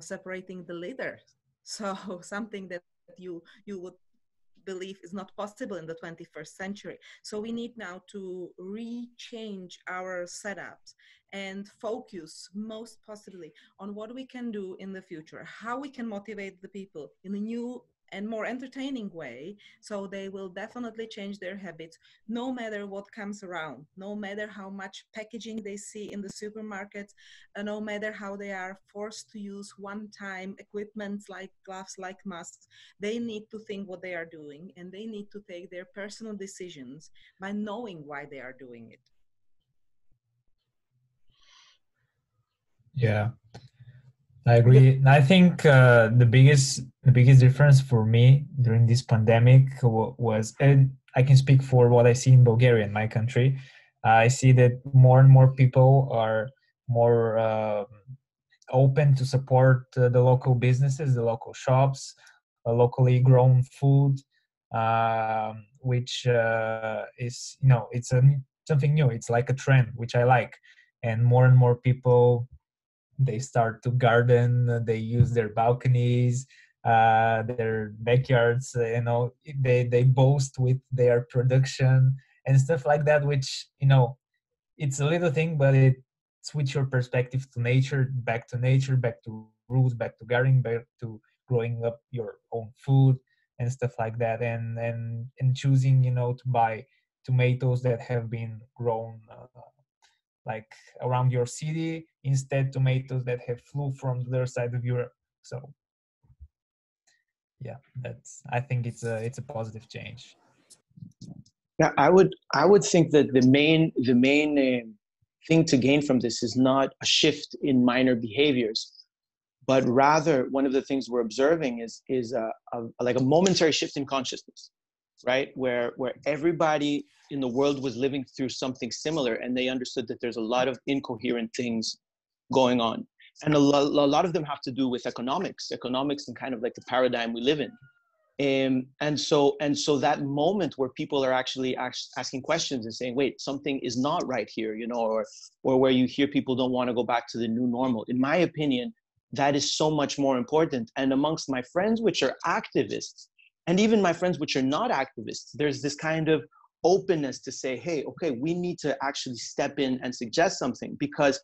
separating the litter. So something that you would believe is not possible in the 21st century. So we need now to rechange our setups and focus most possibly on what we can do in the future, how we can motivate the people in a new and more entertaining way, so they will definitely change their habits no matter what comes around, no matter how much packaging they see in the supermarkets, no matter how they are forced to use one-time equipment like gloves, like masks. They need to think what they are doing, and they need to take their personal decisions by knowing why they are doing it. Yeah, I agree. I think the biggest difference for me during this pandemic was, and I can speak for what I see in Bulgaria, in my country. I see that more and more people are more open to support the local businesses, the local shops, locally grown food, which is, it's something new. It's like a trend, which I like. And more people, they start to garden, they use their balconies, their backyards, they boast with their production and stuff like that, which, it's a little thing, but it switch your perspective to nature, back to roots, back to gardening, back to growing up your own food and stuff like that, and choosing, to buy tomatoes that have been grown like around your city, instead tomatoes that have flew from the other side of Europe. So yeah, I think it's a positive change. Yeah, I would think that the main thing to gain from this is not a shift in minor behaviors, but rather one of the things we're observing is like a momentary shift in consciousness, right? Where everybody in the world was living through something similar, and they understood that there's a lot of incoherent things going on, and a lot of them have to do with economics and kind of like the paradigm we live in. And so that moment where people are actually asking questions and saying, wait, something is not right here, or where you hear people don't want to go back to the new normal. In my opinion, that is so much more important. And amongst my friends, which are activists, and even my friends which are not activists, there's this kind of openness to say, hey, okay, we need to actually step in and suggest something, because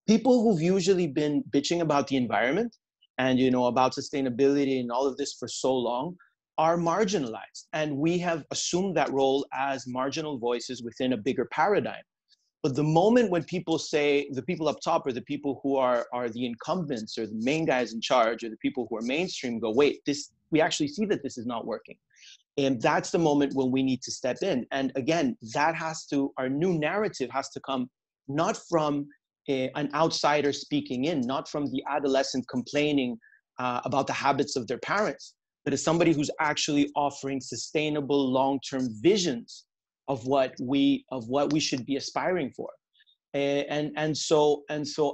people who've usually been bitching about the environment and, about sustainability and all of this for so long are marginalized. And we have assumed that role as marginal voices within a bigger paradigm. But the moment when people say, the people up top, or the people who are the incumbents or the main guys in charge, or the people who are mainstream, go, wait, we actually see that this is not working. And that's the moment when we need to step in. And again, our new narrative has to come not from an outsider speaking in, not from the adolescent complaining about the habits of their parents, but as somebody who's actually offering sustainable long-term visions of what we should be aspiring for. And so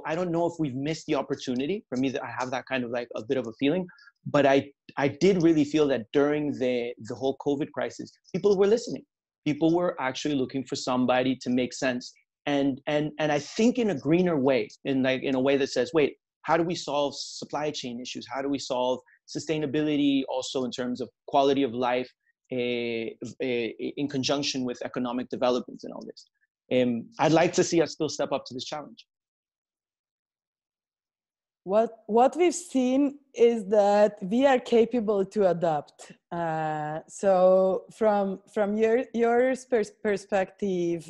I don't know if we've missed the opportunity. For me, I have that kind of like a bit of a feeling, but I did really feel that during the whole COVID crisis, people were listening. People were actually looking for somebody to make sense. And I think in a greener way, in a way that says, wait, how do we solve supply chain issues? How do we solve sustainability also in terms of quality of life in conjunction with economic developments and all this? I'd like to see us still step up to this challenge. What we've seen is that we are capable to adapt. So from your perspective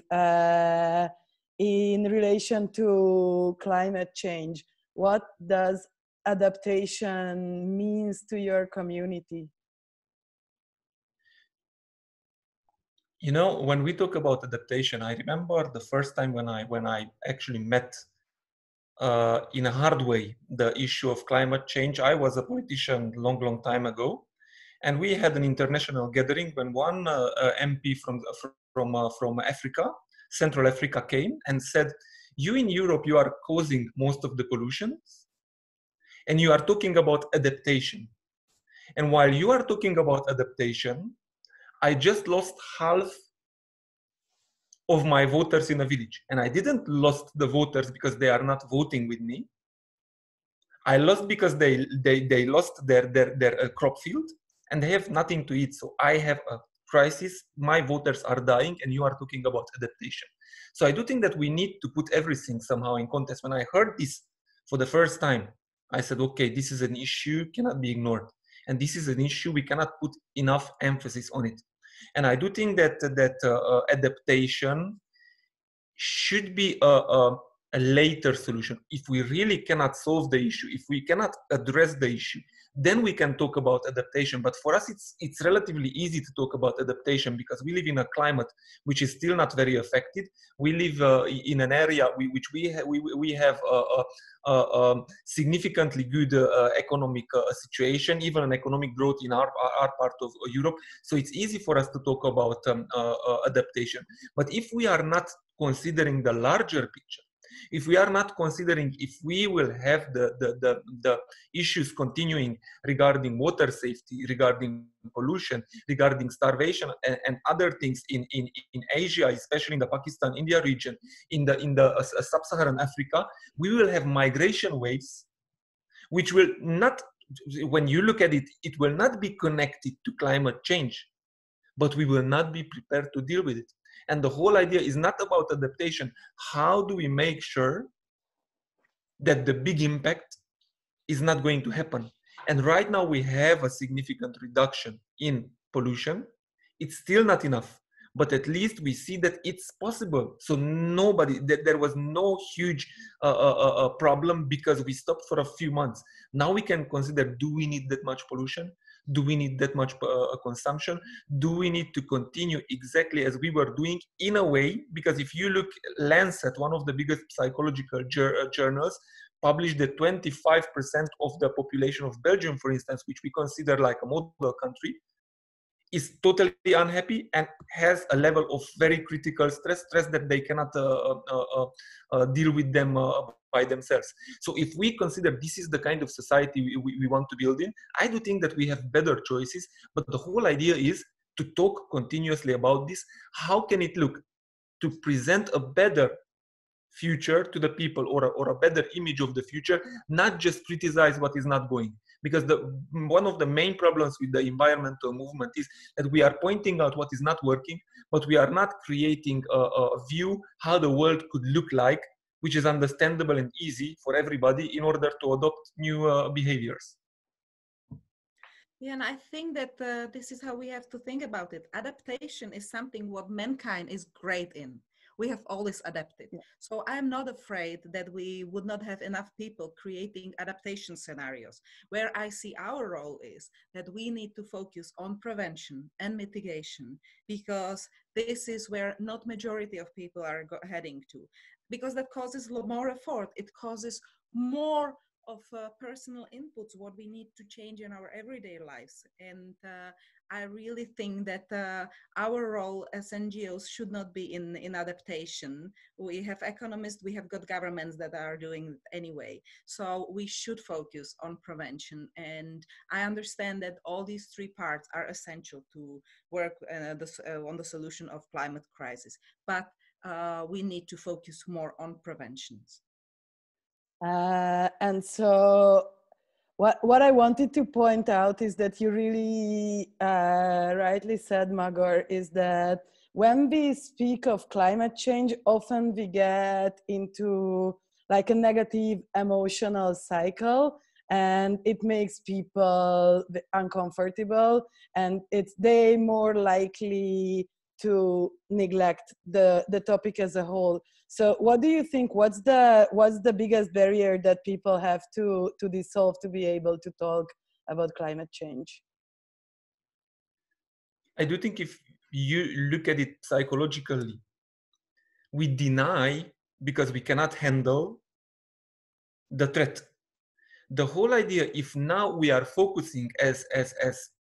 in relation to climate change, what does adaptation means to your community? When we talk about adaptation, I remember the first time when I actually met in a hard way the issue of climate change. I was a politician long time ago, and we had an international gathering when one MP from Africa, Central Africa, came and said, you in Europe, you are causing most of the pollution, and you are talking about adaptation. And while you are talking about adaptation, I just lost half of my voters in a village. And I didn't lost the voters because they are not voting with me. I lost because they lost their crop field and they have nothing to eat. So I have a crisis. My voters are dying, and you are talking about adaptation. So I do think that we need to put everything somehow in context. When I heard this for the first time, I said, okay, this is an issue, cannot be ignored. And this is an issue, we cannot put enough emphasis on it. And I do think that adaptation should be a later solution. If we really cannot solve the issue, if we cannot address the issue then we can talk about adaptation. But for us, it's relatively easy to talk about adaptation because we live in a climate which is still not very affected. We live in an area which we have a significantly good economic situation, even an economic growth in our part of Europe. So it's easy for us to talk about adaptation. But if we are not considering the larger picture, if we are not considering if we will have the issues continuing regarding water safety, regarding pollution, regarding starvation and other things in Asia, especially in the Pakistan-India region, in the sub-Saharan Africa, we will have migration waves, which will not, when you look at it, it will not be connected to climate change, but we will not be prepared to deal with it. And the whole idea is not about adaptation. How do we make sure that the big impact is not going to happen? And right now we have a significant reduction in pollution. It's still not enough, but at least we see that it's possible. So there was no huge problem because we stopped for a few months. Now we can consider, do we need that much pollution? Do we need that much consumption? Do we need to continue exactly as we were doing in a way? Because if you look, Lancet, one of the biggest psychological journals, published that 25% of the population of Belgium, for instance, which we consider like a model country, is totally unhappy and has a level of very critical stress that they cannot deal with them by themselves. So if we consider this is the kind of society we want to build in, I do think that we have better choices, but the whole idea is to talk continuously about this. How can it look to present a better future to the people, or a better image of the future, not just criticize what is not going? Because one of the main problems with the environmental movement is that we are pointing out what is not working, but we are not creating a view how the world could look like, which is understandable and easy for everybody in order to adopt new behaviors. Yeah, and I think that this is how we have to think about it. Adaptation is something what mankind is great in. We have always adapted. Yeah. So I'm not afraid that we would not have enough people creating adaptation scenarios. Where I see our role is that we need to focus on prevention and mitigation, because this is where not majority of people are heading to. Because that causes more effort. It causes more of personal inputs, what we need to change in our everyday lives. And I really think that our role as NGOs should not be in adaptation. We have economists, we have got governments that are doing it anyway. So we should focus on prevention. And I understand that all these three parts are essential to work on the solution of climate crisis. But we need to focus more on preventions. And so what I wanted to point out is that you really rightly said, Magor, is that when we speak of climate change, often we get into like a negative emotional cycle, and it makes people uncomfortable, and they more likely to neglect the topic as a whole. So what do you think, what's the biggest barrier that people have to dissolve to be able to talk about climate change? I do think if you look at it psychologically, we deny because we cannot handle the threat. The whole idea, if now we are focusing as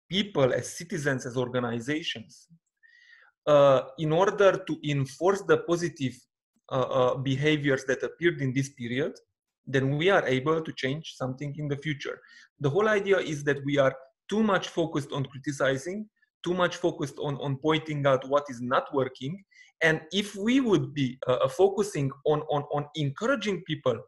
people, as citizens, as organizations, in order to enforce the positive behaviors that appeared in this period, then we are able to change something in the future. The whole idea is that we are too much focused on criticizing, too much focused on pointing out what is not working. And if we would be focusing on encouraging people,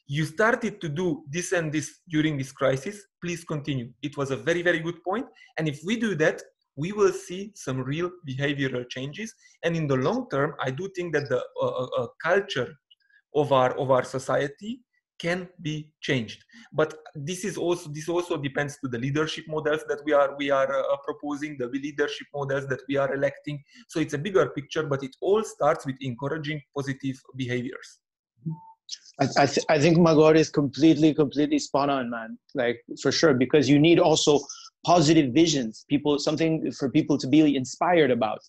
you started to do this and this during this crisis, please continue. It was a very, very good point. And if we do that, we will see some real behavioral changes. And in the long term, I do think that the culture of our society can be changed. But this also depends to the leadership models that we are proposing, the leadership models that we are electing. So it's a bigger picture, but it all starts with encouraging positive behaviors. I think Magor is completely spot on, man. Like, for sure, because you need also positive visions, something for people to be inspired about.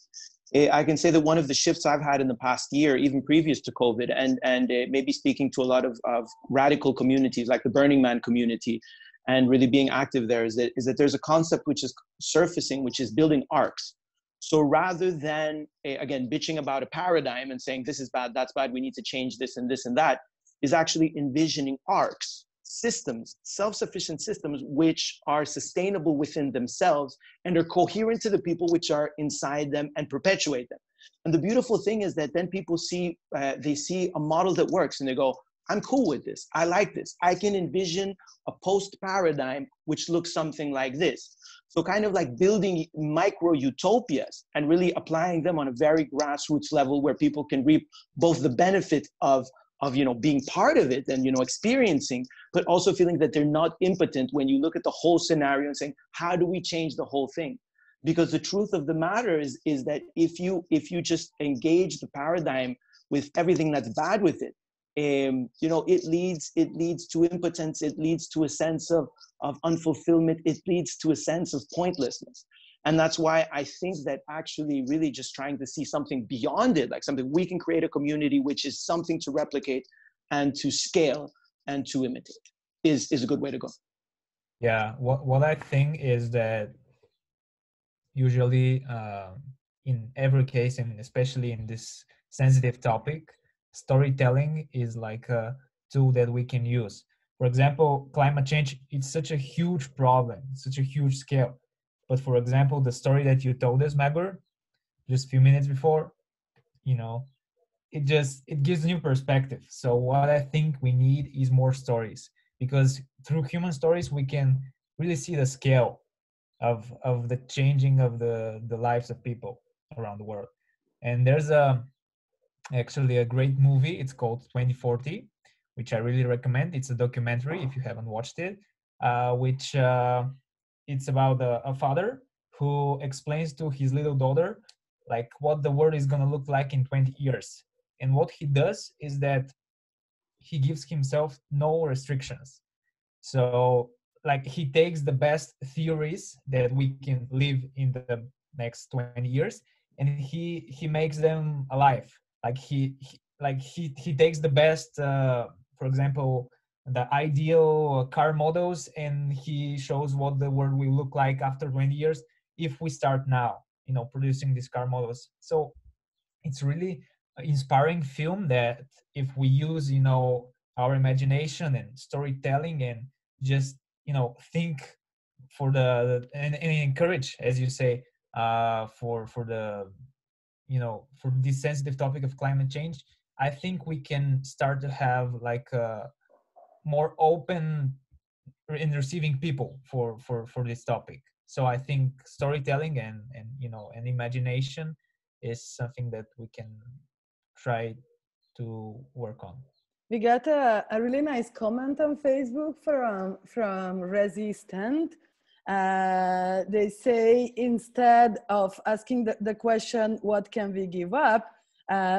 I can say that one of the shifts I've had in the past year, even previous to COVID, and maybe speaking to a lot of radical communities like the Burning Man community, and really being active there, is that there's a concept which is surfacing, which is building arcs. So rather than, again, bitching about a paradigm and saying this is bad, that's bad, we need to change this and that, is actually envisioning arcs, systems, self-sufficient systems which are sustainable within themselves and are coherent to the people which are inside them and perpetuate them. And the beautiful thing is that then people see, they see a model that works and they go, I'm cool with this, I like this. I can envision a post-paradigm which looks something like this. So kind of like building micro utopias and really applying them on a very grassroots level where people can reap both the benefit of being part of it and, experiencing, but also feeling that they're not impotent when you look at the whole scenario and saying, how do we change the whole thing? Because the truth of the matter is that if you just engage the paradigm with everything that's bad with it, it leads to impotence, it leads to a sense of unfulfillment, it leads to a sense of pointlessness. And that's why I think that actually really just trying to see something beyond it, like something we can create a community which is something to replicate and to scale and to imitate is a good way to go. Yeah, what I think is that usually in every case, and especially in this sensitive topic, storytelling is like a tool that we can use. For example, climate change, it's such a huge problem, such a huge scale. But for example, the story that you told us, Magor, just a few minutes before, it gives new perspective. So what I think we need is more stories, because through human stories, we can really see the scale of the changing of the lives of people around the world. And there's actually a great movie. It's called 2040, which I really recommend. It's a documentary if you haven't watched it, which it's about a father who explains to his little daughter like what the world is going to look like in 20 years. And what he does is that he gives himself no restrictions. So like he takes the best theories that we can live in the next 20 years and he makes them alive. Like he takes the best, for example, the ideal car models, and he shows what the world will look like after 20 years if we start now, producing these car models. So it's really an inspiring film that if we use, our imagination and storytelling and just, think for and encourage, as you say, for this sensitive topic of climate change, I think we can start to have like a more open in receiving people for this topic. So I think storytelling and imagination is something that we can try to work on. We got a really nice comment on Facebook from Resi Stand. They say instead of asking the question, what can we give up?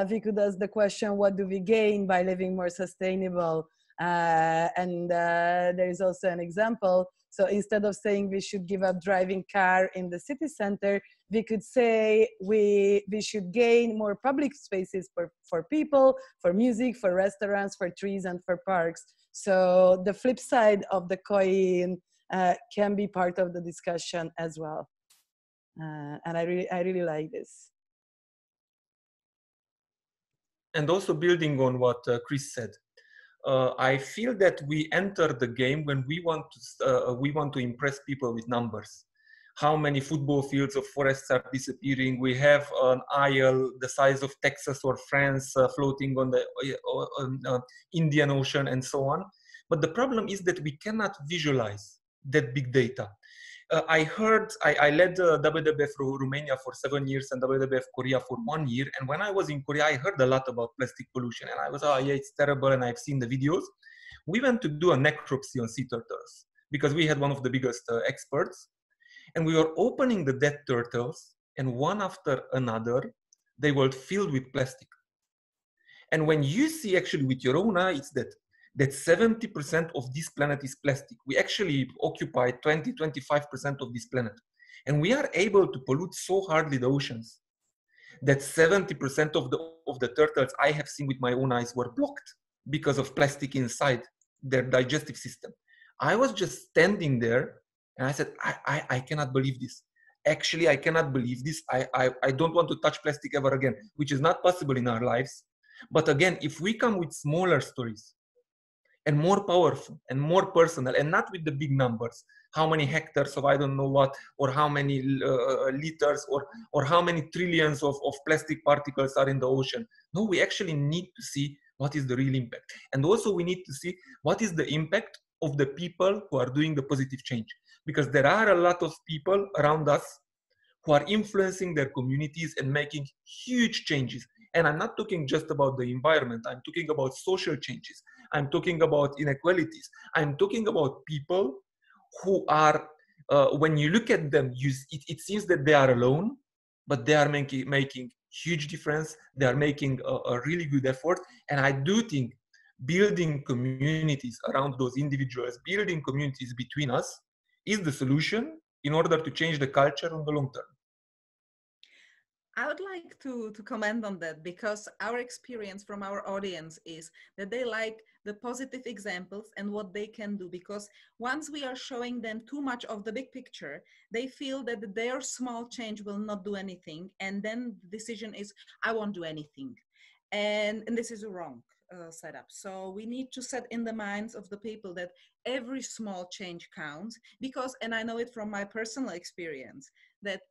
We could ask the question, what do we gain by living more sustainable? And there is also an example. So instead of saying we should give up driving car in the city center, we could say we should gain more public spaces for people, for music, for restaurants, for trees, and for parks. So the flip side of the coin can be part of the discussion as well. And I really like this. And also building on what Chris said, I feel that we enter the game when we want to impress people with numbers. How many football fields of forests are disappearing? We have an isle the size of Texas or France floating on the Indian Ocean and so on. But the problem is that we cannot visualize that big data. I led WWF Romania for 7 years and WWF Korea for 1 year. And when I was in Korea, I heard a lot about plastic pollution. And I was, oh yeah, it's terrible. And I've seen the videos. We went to do a necropsy on sea turtles because we had one of the biggest experts. And we were opening the dead turtles. And one after another, they were filled with plastic. And when you see actually with your own eyes that 70% of this planet is plastic, we actually occupy 20-25% of this planet. And we are able to pollute so hardly the oceans that 70% of the turtles I have seen with my own eyes were blocked because of plastic inside their digestive system. I was just standing there and I said, I cannot believe this. Actually, I cannot believe this. I don't want to touch plastic ever again, which is not possible in our lives. But again, if we come with smaller stories and more powerful and more personal and not with the big numbers, how many hectares of I don't know what, or how many liters, or how many trillions of plastic particles are in the ocean. No, we actually need to see what is the real impact. And also we need to see what is the impact of the people who are doing the positive change. Because there are a lot of people around us who are influencing their communities and making huge changes. And I'm not talking just about the environment. I'm talking about social changes. I'm talking about inequalities. I'm talking about people who are, when you look at them, it seems that they are alone, but they are making huge difference. They are making a really good effort. And I do think building communities around those individuals, building communities between us is the solution in order to change the culture on the long term. I would like to comment on that, because our experience from our audience is that they like the positive examples and what they can do, because once we are showing them too much of the big picture, they feel that their small change will not do anything. And then the decision is, I won't do anything. And this is a wrong setup. So we need to set in the minds of the people that every small change counts, because, and I know it from my personal experience, that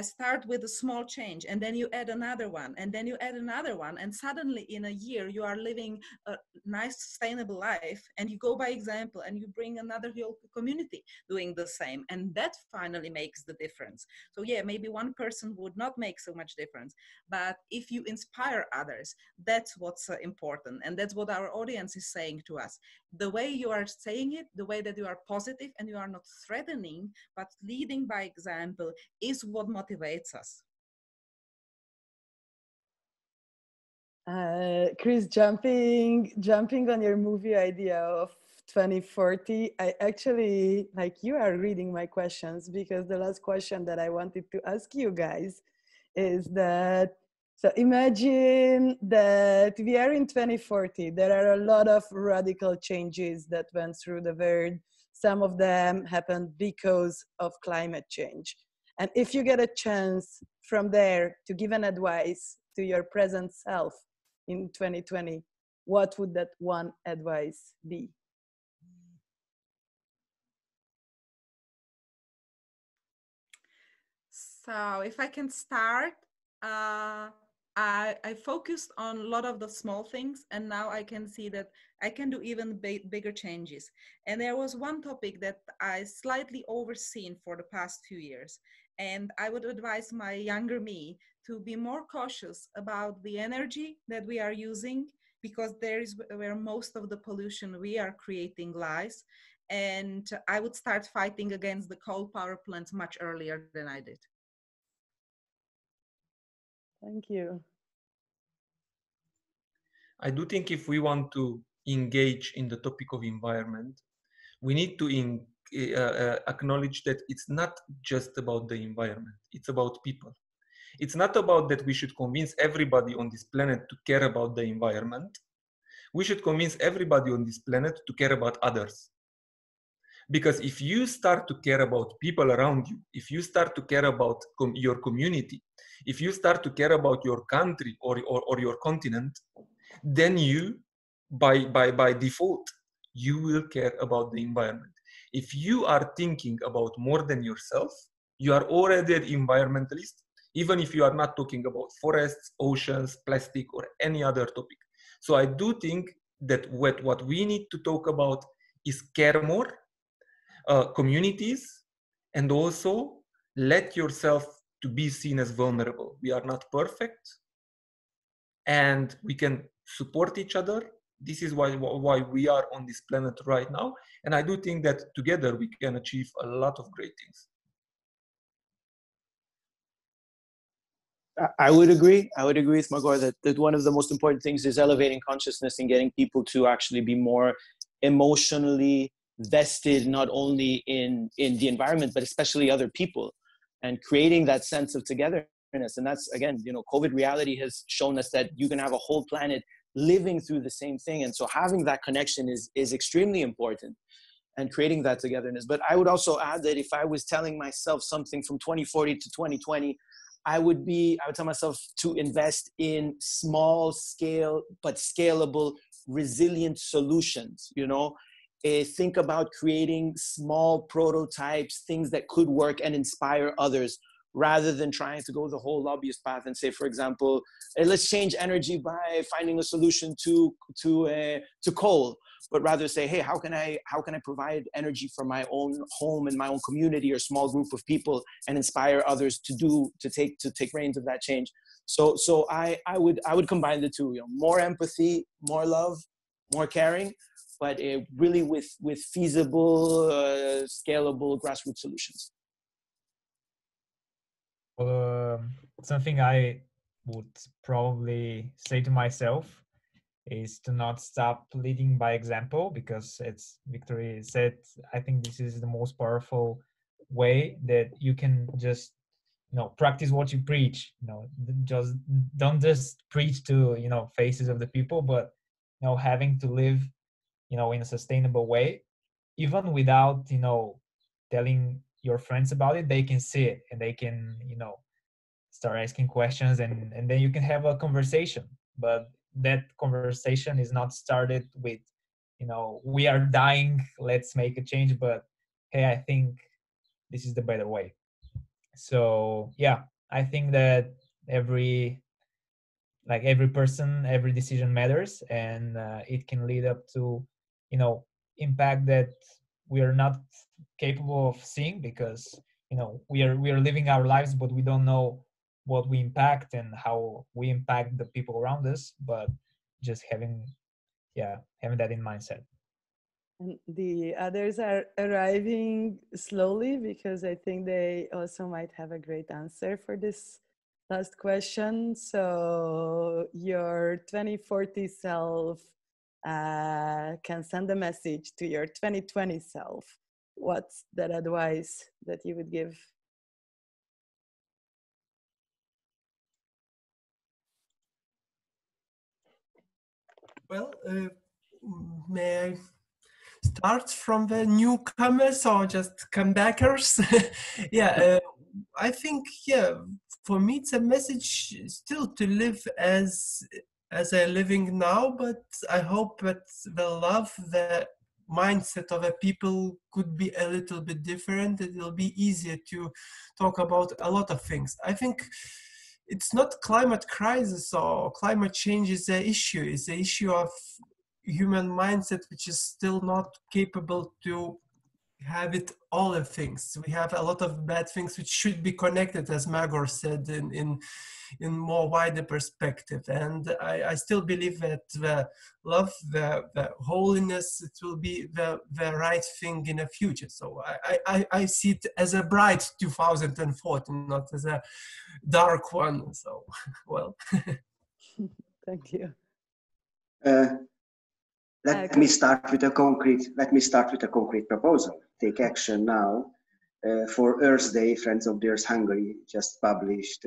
start with a small change, and then you add another one, and then you add another one, and suddenly in a year you are living a nice sustainable life, and you go by example and you bring another whole community doing the same, and that finally makes the difference. So yeah, maybe one person would not make so much difference, but if you inspire others, that's what's important, and that's what our audience is saying to us. The way you are saying it, the way that you are positive and you are not threatening but leading by example, is what motivates us. Chris, jumping on your movie idea of 2040, I actually, like, you are reading my questions, because the last question that I wanted to ask you guys is that, so imagine that we are in 2040. There are a lot of radical changes that went through the world. Some of them happened because of climate change. And if you get a chance from there to give an advice to your present self in 2020, what would that one advice be? So if I can start, I focused on a lot of the small things, and now I can see that I can do even bigger changes. And there was one topic that I slightly overseen for the past few years. And I would advise my younger me to be more cautious about the energy that we are using, because there is where most of the pollution we are creating lies. And I would start fighting against the coal power plants much earlier than I did. Thank you. I do think if we want to engage in the topic of environment, we need to acknowledge that it's not just about the environment, it's about people. It's not about that we should convince everybody on this planet to care about the environment. We should convince everybody on this planet to care about others. Because if you start to care about people around you, if you start to care about your community, if you start to care about your country or your continent, then you, by default, you will care about the environment. If you are thinking about more than yourself, you are already an environmentalist, even if you are not talking about forests, oceans, plastic, or any other topic. So I do think that what we need to talk about is care more, communities, and also let yourself to be seen as vulnerable. We are not perfect, and we can support each other. This is why we are on this planet right now. And I do think that together we can achieve a lot of great things. I would agree. I would agree with Magor that one of the most important things is elevating consciousness and getting people to actually be more emotionally vested, not only in the environment, but especially other people, and creating that sense of togetherness. And that's, again, COVID reality has shown us that you can have a whole planet living through the same thing. And so having that connection is extremely important, and creating that togetherness. But I would also add that if I was telling myself something from 2040 to 2020, I would tell myself to invest in small scale, but scalable, resilient solutions, think about creating small prototypes, things that could work and inspire others, rather than trying to go the whole lobbyist path and say, for example, let's change energy by finding a solution to coal, but rather say, hey, how can I provide energy for my own home and my own community or small group of people, and inspire others to take reins of that change. So I would combine the two, more empathy, more love, more caring, but really with feasible, scalable grassroots solutions. Something I would probably say to myself is to not stop leading by example, because, as Victory said, I think this is the most powerful way that you can just practice what you preach. Just don't just preach to faces of the people, but having to live in a sustainable way, even without telling your friends about it. They can see it, and they can start asking questions, and then you can have a conversation. But that conversation is not started with we are dying, let's make a change, but hey, I think this is the better way. So yeah, I think that every person, every decision matters, and it can lead up to impact that we are not capable of seeing, because we are living our lives, but we don't know what we impact and how we impact the people around us. But just having that in mindset. And the others are arriving slowly, because I think they also might have a great answer for this last question. So your 2040 self can send a message to your 2020 self. What's that advice that you would give? Well, may I start from the newcomers or just comebackers? I think, for me, it's a message still to live as I'm living now, but I hope that the love, the mindset of the people could be a little bit different. It will be easier to talk about a lot of things. I think it's not climate crisis or climate change is the issue. It's the issue of human mindset, which is still not capable to have it all of things. We have a lot of bad things which should be connected, as Magor said, in more wider perspective. And I still believe that the love, the holiness, it will be the right thing in the future. So I see it as a bright 2040, not as a dark one. So, well. Thank you. Let me start with a concrete proposal. Take action now. For Earth Day, Friends of the Earth Hungary just published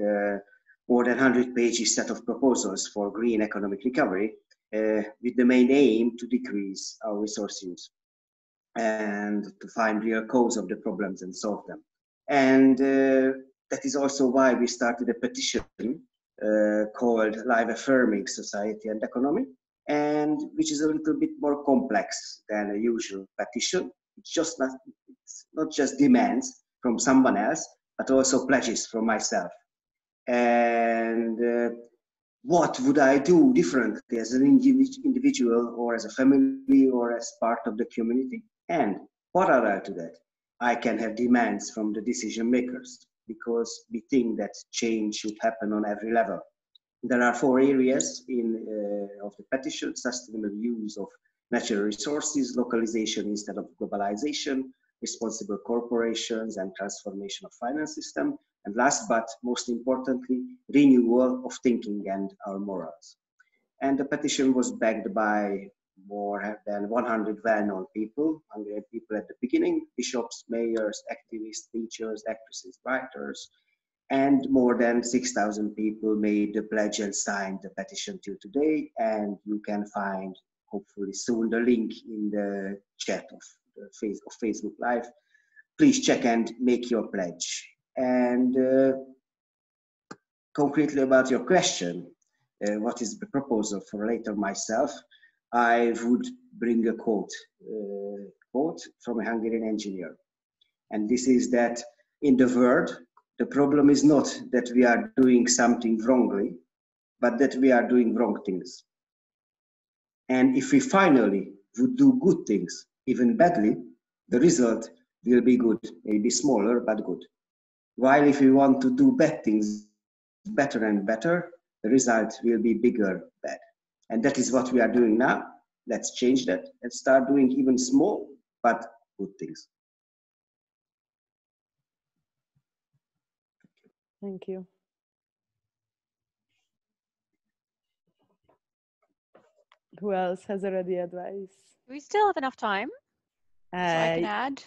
more than 100 pages set of proposals for green economic recovery, with the main aim to decrease our resource use and to find real cause of the problems and solve them. And that is also why we started a petition called Live Affirming Society and Economy, and which is a little bit more complex than a usual petition. It's not just demands from someone else, but also pledges from myself. And what would I do differently as an individual or as a family or as part of the community? And parallel to that, I can have demands from the decision makers, because we think that change should happen on every level. There are 4 areas of the petition: sustainable use of natural resources, localization instead of globalization, responsible corporations, and transformation of finance system. And last but most importantly, renewal of thinking and our morals. And the petition was backed by more than 100 well-known people, Hungarian people at the beginning, bishops, mayors, activists, teachers, actresses, writers, and more than 6,000 people made the pledge and signed the petition till today. And you can find, hopefully soon, the link in the chat of Facebook Live. Please check and make your pledge. And concretely about your question, what is the proposal for later myself? I would bring a quote from a Hungarian engineer. And this is that in the world, the problem is not that we are doing something wrongly, but that we are doing wrong things. And if we finally would do good things, even badly, the result will be good, maybe smaller, but good. While if we want to do bad things better and better, the result will be bigger bad. And that is what we are doing now. Let's change that and start doing even small, but good things. Thank you. Who else has already advice? Do we still have enough time? So I can add?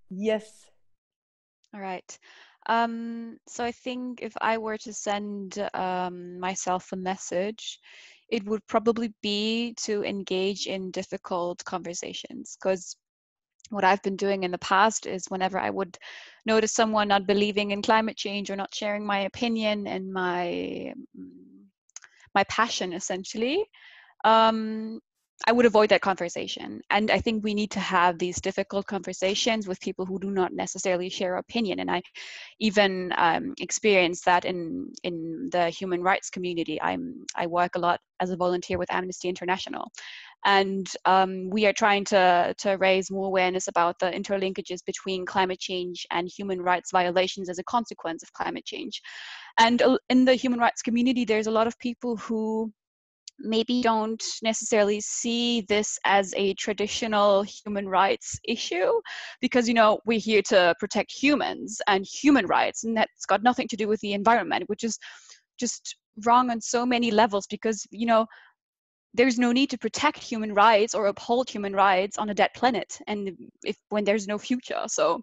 Yes. All right. So I think if I were to send myself a message, it would probably be to engage in difficult conversations, because what I've been doing in the past is whenever I would notice someone not believing in climate change or not sharing my opinion and my passion, essentially, I would avoid that conversation. And I think we need to have these difficult conversations with people who do not necessarily share opinion. And I even experienced that in the human rights community. I work a lot as a volunteer with Amnesty International. And we are trying to raise more awareness about the interlinkages between climate change and human rights violations as a consequence of climate change. And in the human rights community, there's a lot of people who maybe don't necessarily see this as a traditional human rights issue, because, you know, we're here to protect humans and human rights, and that's got nothing to do with the environment, which is just wrong on so many levels, because, you know, there's no need to protect human rights or uphold human rights on a dead planet, and when there's no future. So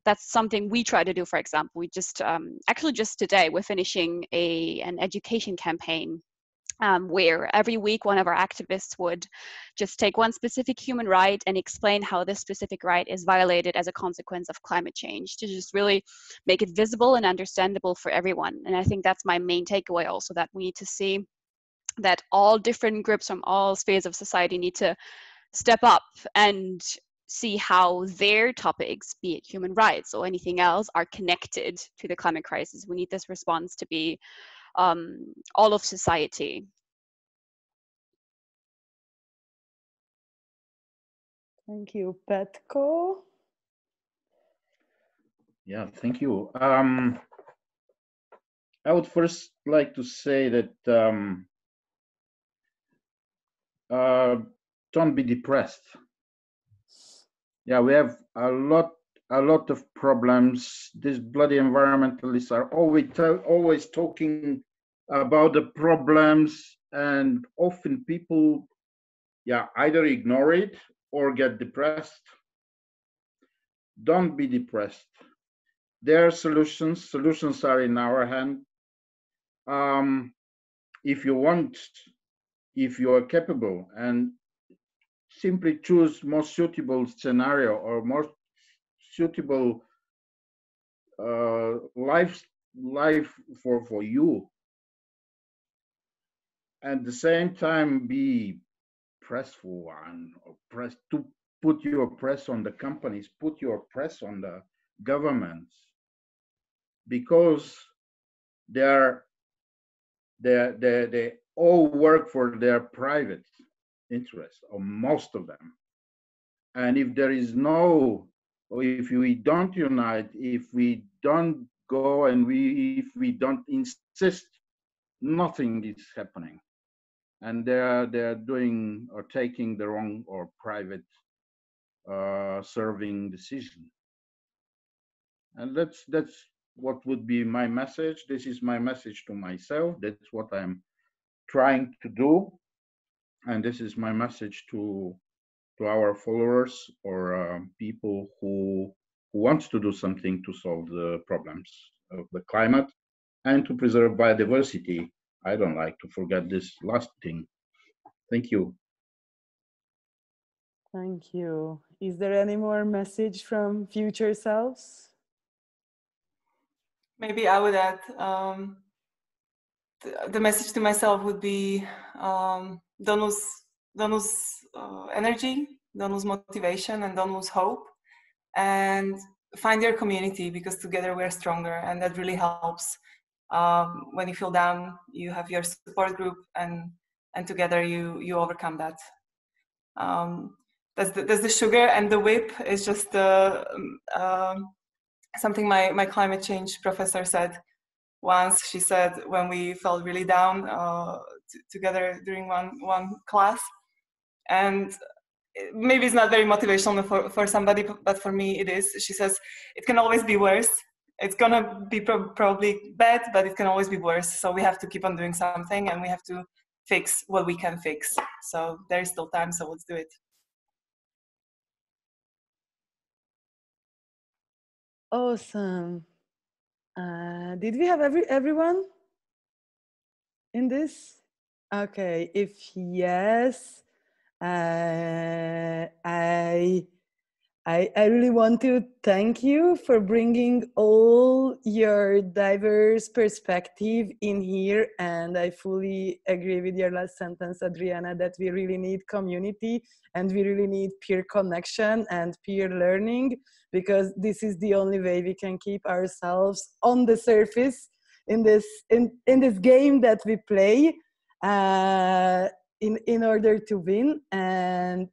that's something we try to do. For example, we just actually just today we're finishing an education campaign where every week one of our activists would just take one specific human right and explain how this specific right is violated as a consequence of climate change, to just really make it visible and understandable for everyone. And I think that's my main takeaway also, that we need to see that all different groups from all spheres of society need to step up and see how their topics, be it human rights or anything else, are connected to the climate crisis. We need this response to be all of society. Thank you. Petko? Yeah, thank you. I would first like to say that don't be depressed. Yeah, we have a lot of problems. These bloody environmentalists are always talking about the problems, and often people, yeah, either ignore it or get depressed. Don't be depressed. There are solutions. Solutions are in our hand. If you want, if you are capable, and simply choose most suitable scenario or more suitable life for you. At the same time, be pressful one, or press to put your press on the companies, put your press on the governments, because they all work for their private interests, or most of them. And if there is no, or if we don't unite, if we don't go and if we don't insist, nothing is happening. And they're doing or taking the wrong or private serving decision. And that's what would be my message. This is my message to myself. That's what I'm trying to do. And this is my message to our followers or people who want to do something to solve the problems of the climate and to preserve biodiversity. I don't like to forget this last thing. Thank you. Thank you. Is there any more message from future selves? Maybe I would add, the message to myself would be, don't lose energy, don't lose motivation, and don't lose hope. And find your community, because together we're stronger, and that really helps. When you feel down, you have your support group, and together you overcome that. That's the sugar, and the whip is just something my climate change professor said once. She said when we felt really down together during one class, and maybe it's not very motivational for somebody, but for me it is. She says it can always be worse. It's gonna be probably bad, but it can always be worse. So we have to keep on doing something, and we have to fix what we can fix. So there is still time, so let's do it. Awesome. Did we have everyone in this? Okay, if yes, I really want to thank you for bringing all your diverse perspective in here, and I fully agree with your last sentence, Adriana, that we really need community and we really need peer connection and peer learning, because this is the only way we can keep ourselves on the surface in this game that we play. In order to win. And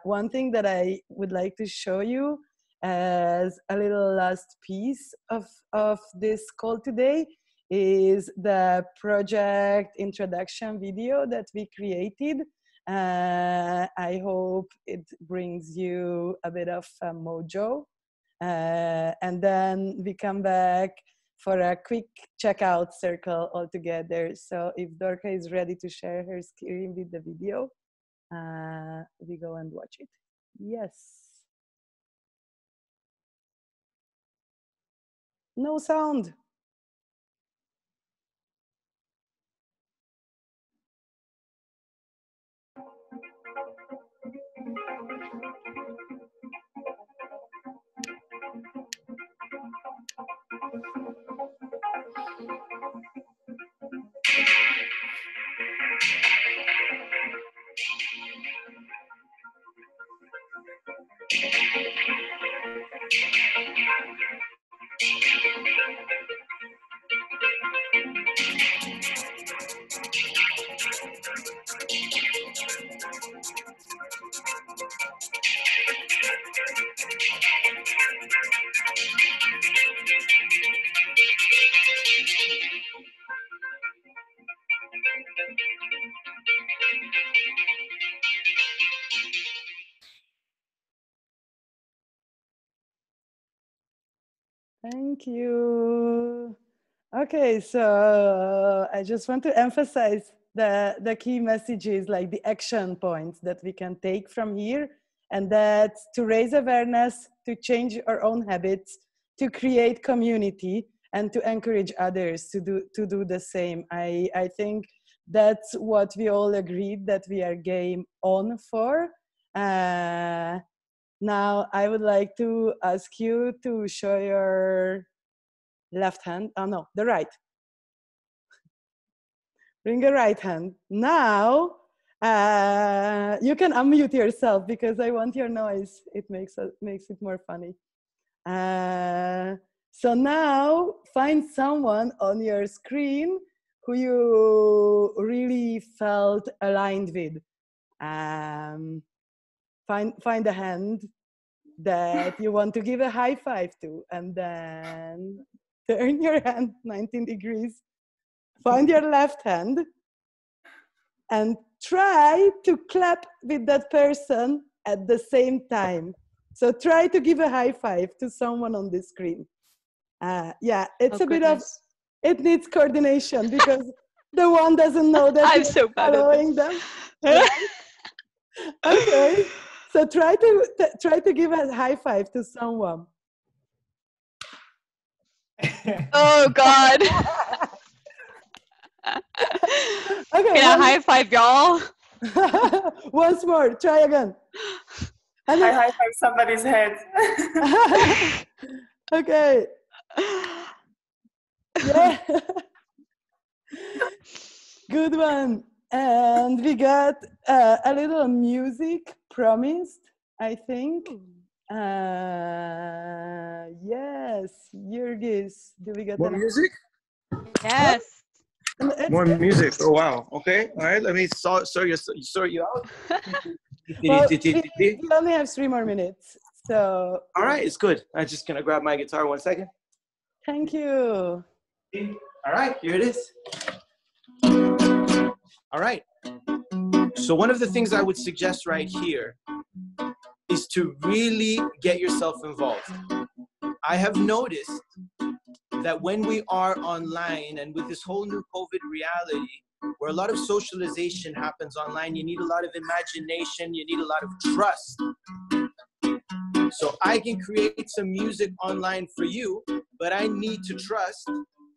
one thing that I would like to show you as a little last piece of this call today is the project introduction video that we created. I hope it brings you a bit of mojo. And then we come back for a quick checkout circle all together. So if Dorka is ready to share her screen with the video, we go and watch it. Yes. No sound. Thank you. Okay, so I just want to emphasize the key messages, like the action points that we can take from here, and that's to raise awareness, to change our own habits, to create community, and to encourage others to do the same. I think that's what we all agreed that we are game on for. Now, I would like to ask you to show your left hand. Oh, no, the right. Bring your right hand. Now, you can unmute yourself because I want your noise. It makes it more funny. So now, find someone on your screen who you really felt aligned with. Find a hand that you want to give a high five to, and then turn your hand 19 degrees. Find your left hand and try to clap with that person at the same time. So try to give a high five to someone on the screen. Yeah, it's a bit of, it needs coordination because the one doesn't know that I'm so bad following them. Right? Okay, so try to give a high five to someone. Oh God. Okay, can I high five y'all? Once more, try again. I high five somebody's head. Okay. Yeah. Good one. And we got a little music promised, I think. Yes, Jurgis, do we get more music? Yes. More music. Oh wow. Okay. All right. Let me sort you out. Well, we only have 3 more minutes, so. All right, it's good. I'm just gonna grab my guitar 1 second. Thank you. All right, here it is. All right. So one of the things I would suggest right here is to really get yourself involved. I have noticed that when we are online and with this whole new COVID reality, where a lot of socialization happens online, you need a lot of imagination, you need a lot of trust. So I can create some music online for you, but I need to trust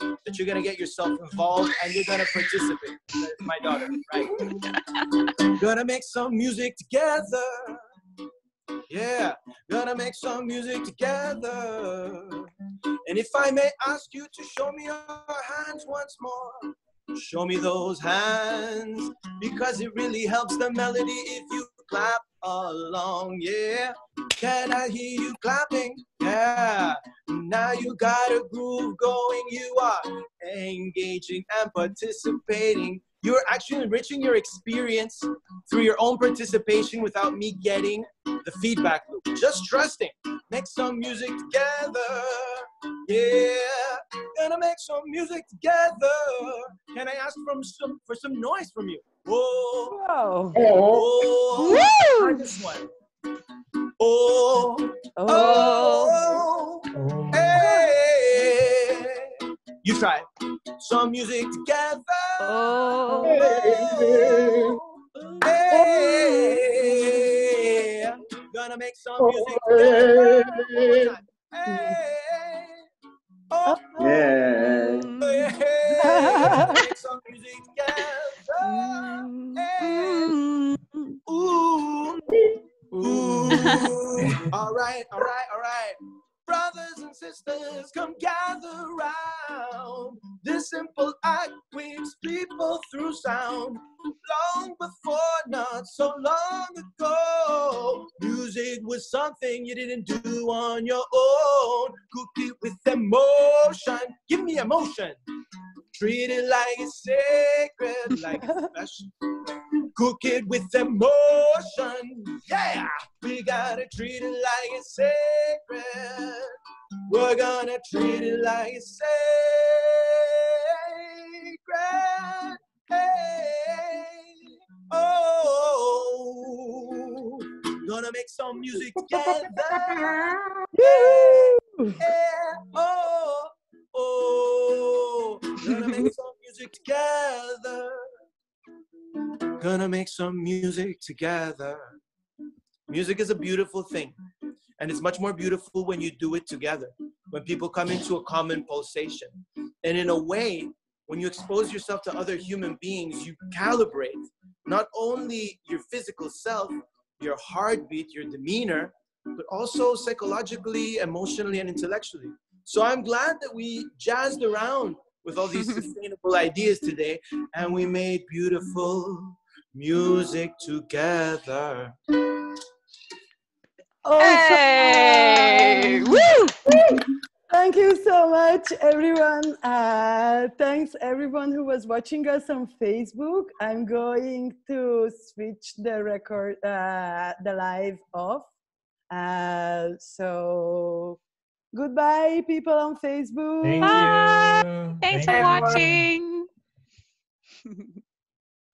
that you're gonna get yourself involved and you're gonna participate. That's my daughter, right? Gonna make some music together. Yeah, gonna make some music together. And if I may ask you to show me your hands once more, show me those hands, because it really helps the melody if you clap along, yeah. Can I hear you clapping? Yeah. Now you got a groove going, you are engaging and participating. You're actually enriching your experience through your own participation without me getting the feedback loop. Just trusting. Make some music together. Yeah, gonna make some music together. Can I ask for some noise from you? Oh, wow. Oh, try this one. Oh, oh, oh, hey. You try it. Some music together. Oh, hey. Gonna make some music together. One more time. Hey. Oh, yeah. Hey. Make some music together. Hey. Ooh. Ooh. All right, all right, all right. Brothers and sisters, come gather round. This simple act brings people through sound. Long before, not so long ago, music was something you didn't do on your own. Cook it with emotion. Give me emotion. Treat it like it's sacred, like it's special. Cook it with emotion. Yeah, we gotta treat it like it's sacred. We're gonna treat it like it's sacred. Hey, oh, gonna make some music together. Hey, hey, oh, oh, gonna make some music together. Gonna make some music together. Music is a beautiful thing, and it's much more beautiful when you do it together, when people come into a common pulsation. And in a way, when you expose yourself to other human beings, you calibrate not only your physical self, your heartbeat, your demeanor, but also psychologically, emotionally, and intellectually. So I'm glad that we jazzed around with all these sustainable ideas today, and we made beautiful music together. Hey! Woo! Thank you so much, everyone. Thanks, everyone who was watching us on Facebook. I'm going to switch the record, the live off. So goodbye, people on Facebook. Thank Bye. you. Thanks Thank for you. watching.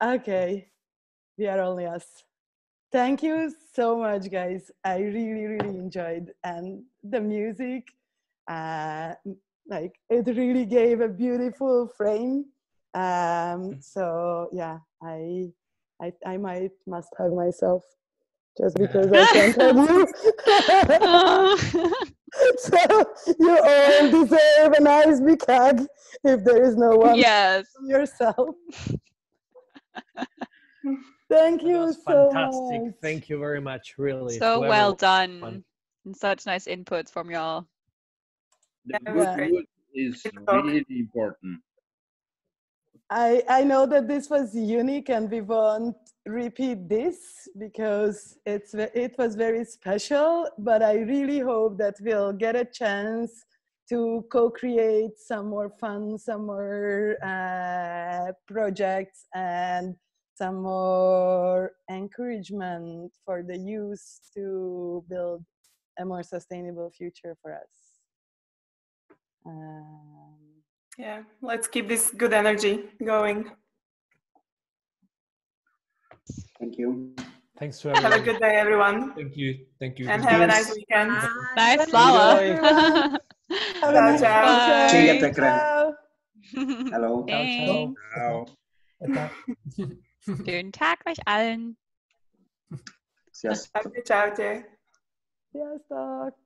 Okay, we are only us. Thank you so much, guys. I really, really enjoyed and the music like it really gave a beautiful frame. So yeah, I must hug myself just because I can't hug you. So you all deserve a nice big hug if there is no one. Yes. Yourself. Thank you so fantastic. much. Thank you very much, really. So well done. And such nice inputs from y'all. The good is really important. I know that this was unique and we won't repeat this because it was very special, but I really hope that we'll get a chance to co-create some more fun, some more projects and some more encouragement for the youth to build a more sustainable future for us. Yeah, let's keep this good energy going. Thank you. Thanks to everyone. Have a good day, everyone. Thank you. Thank you. And have a nice weekend. Nice flower. Have a nice Ciao. Ciao. Hello. Thanks. Ciao. Schönen Tag euch allen. Ciao, ciao. Sziasztok.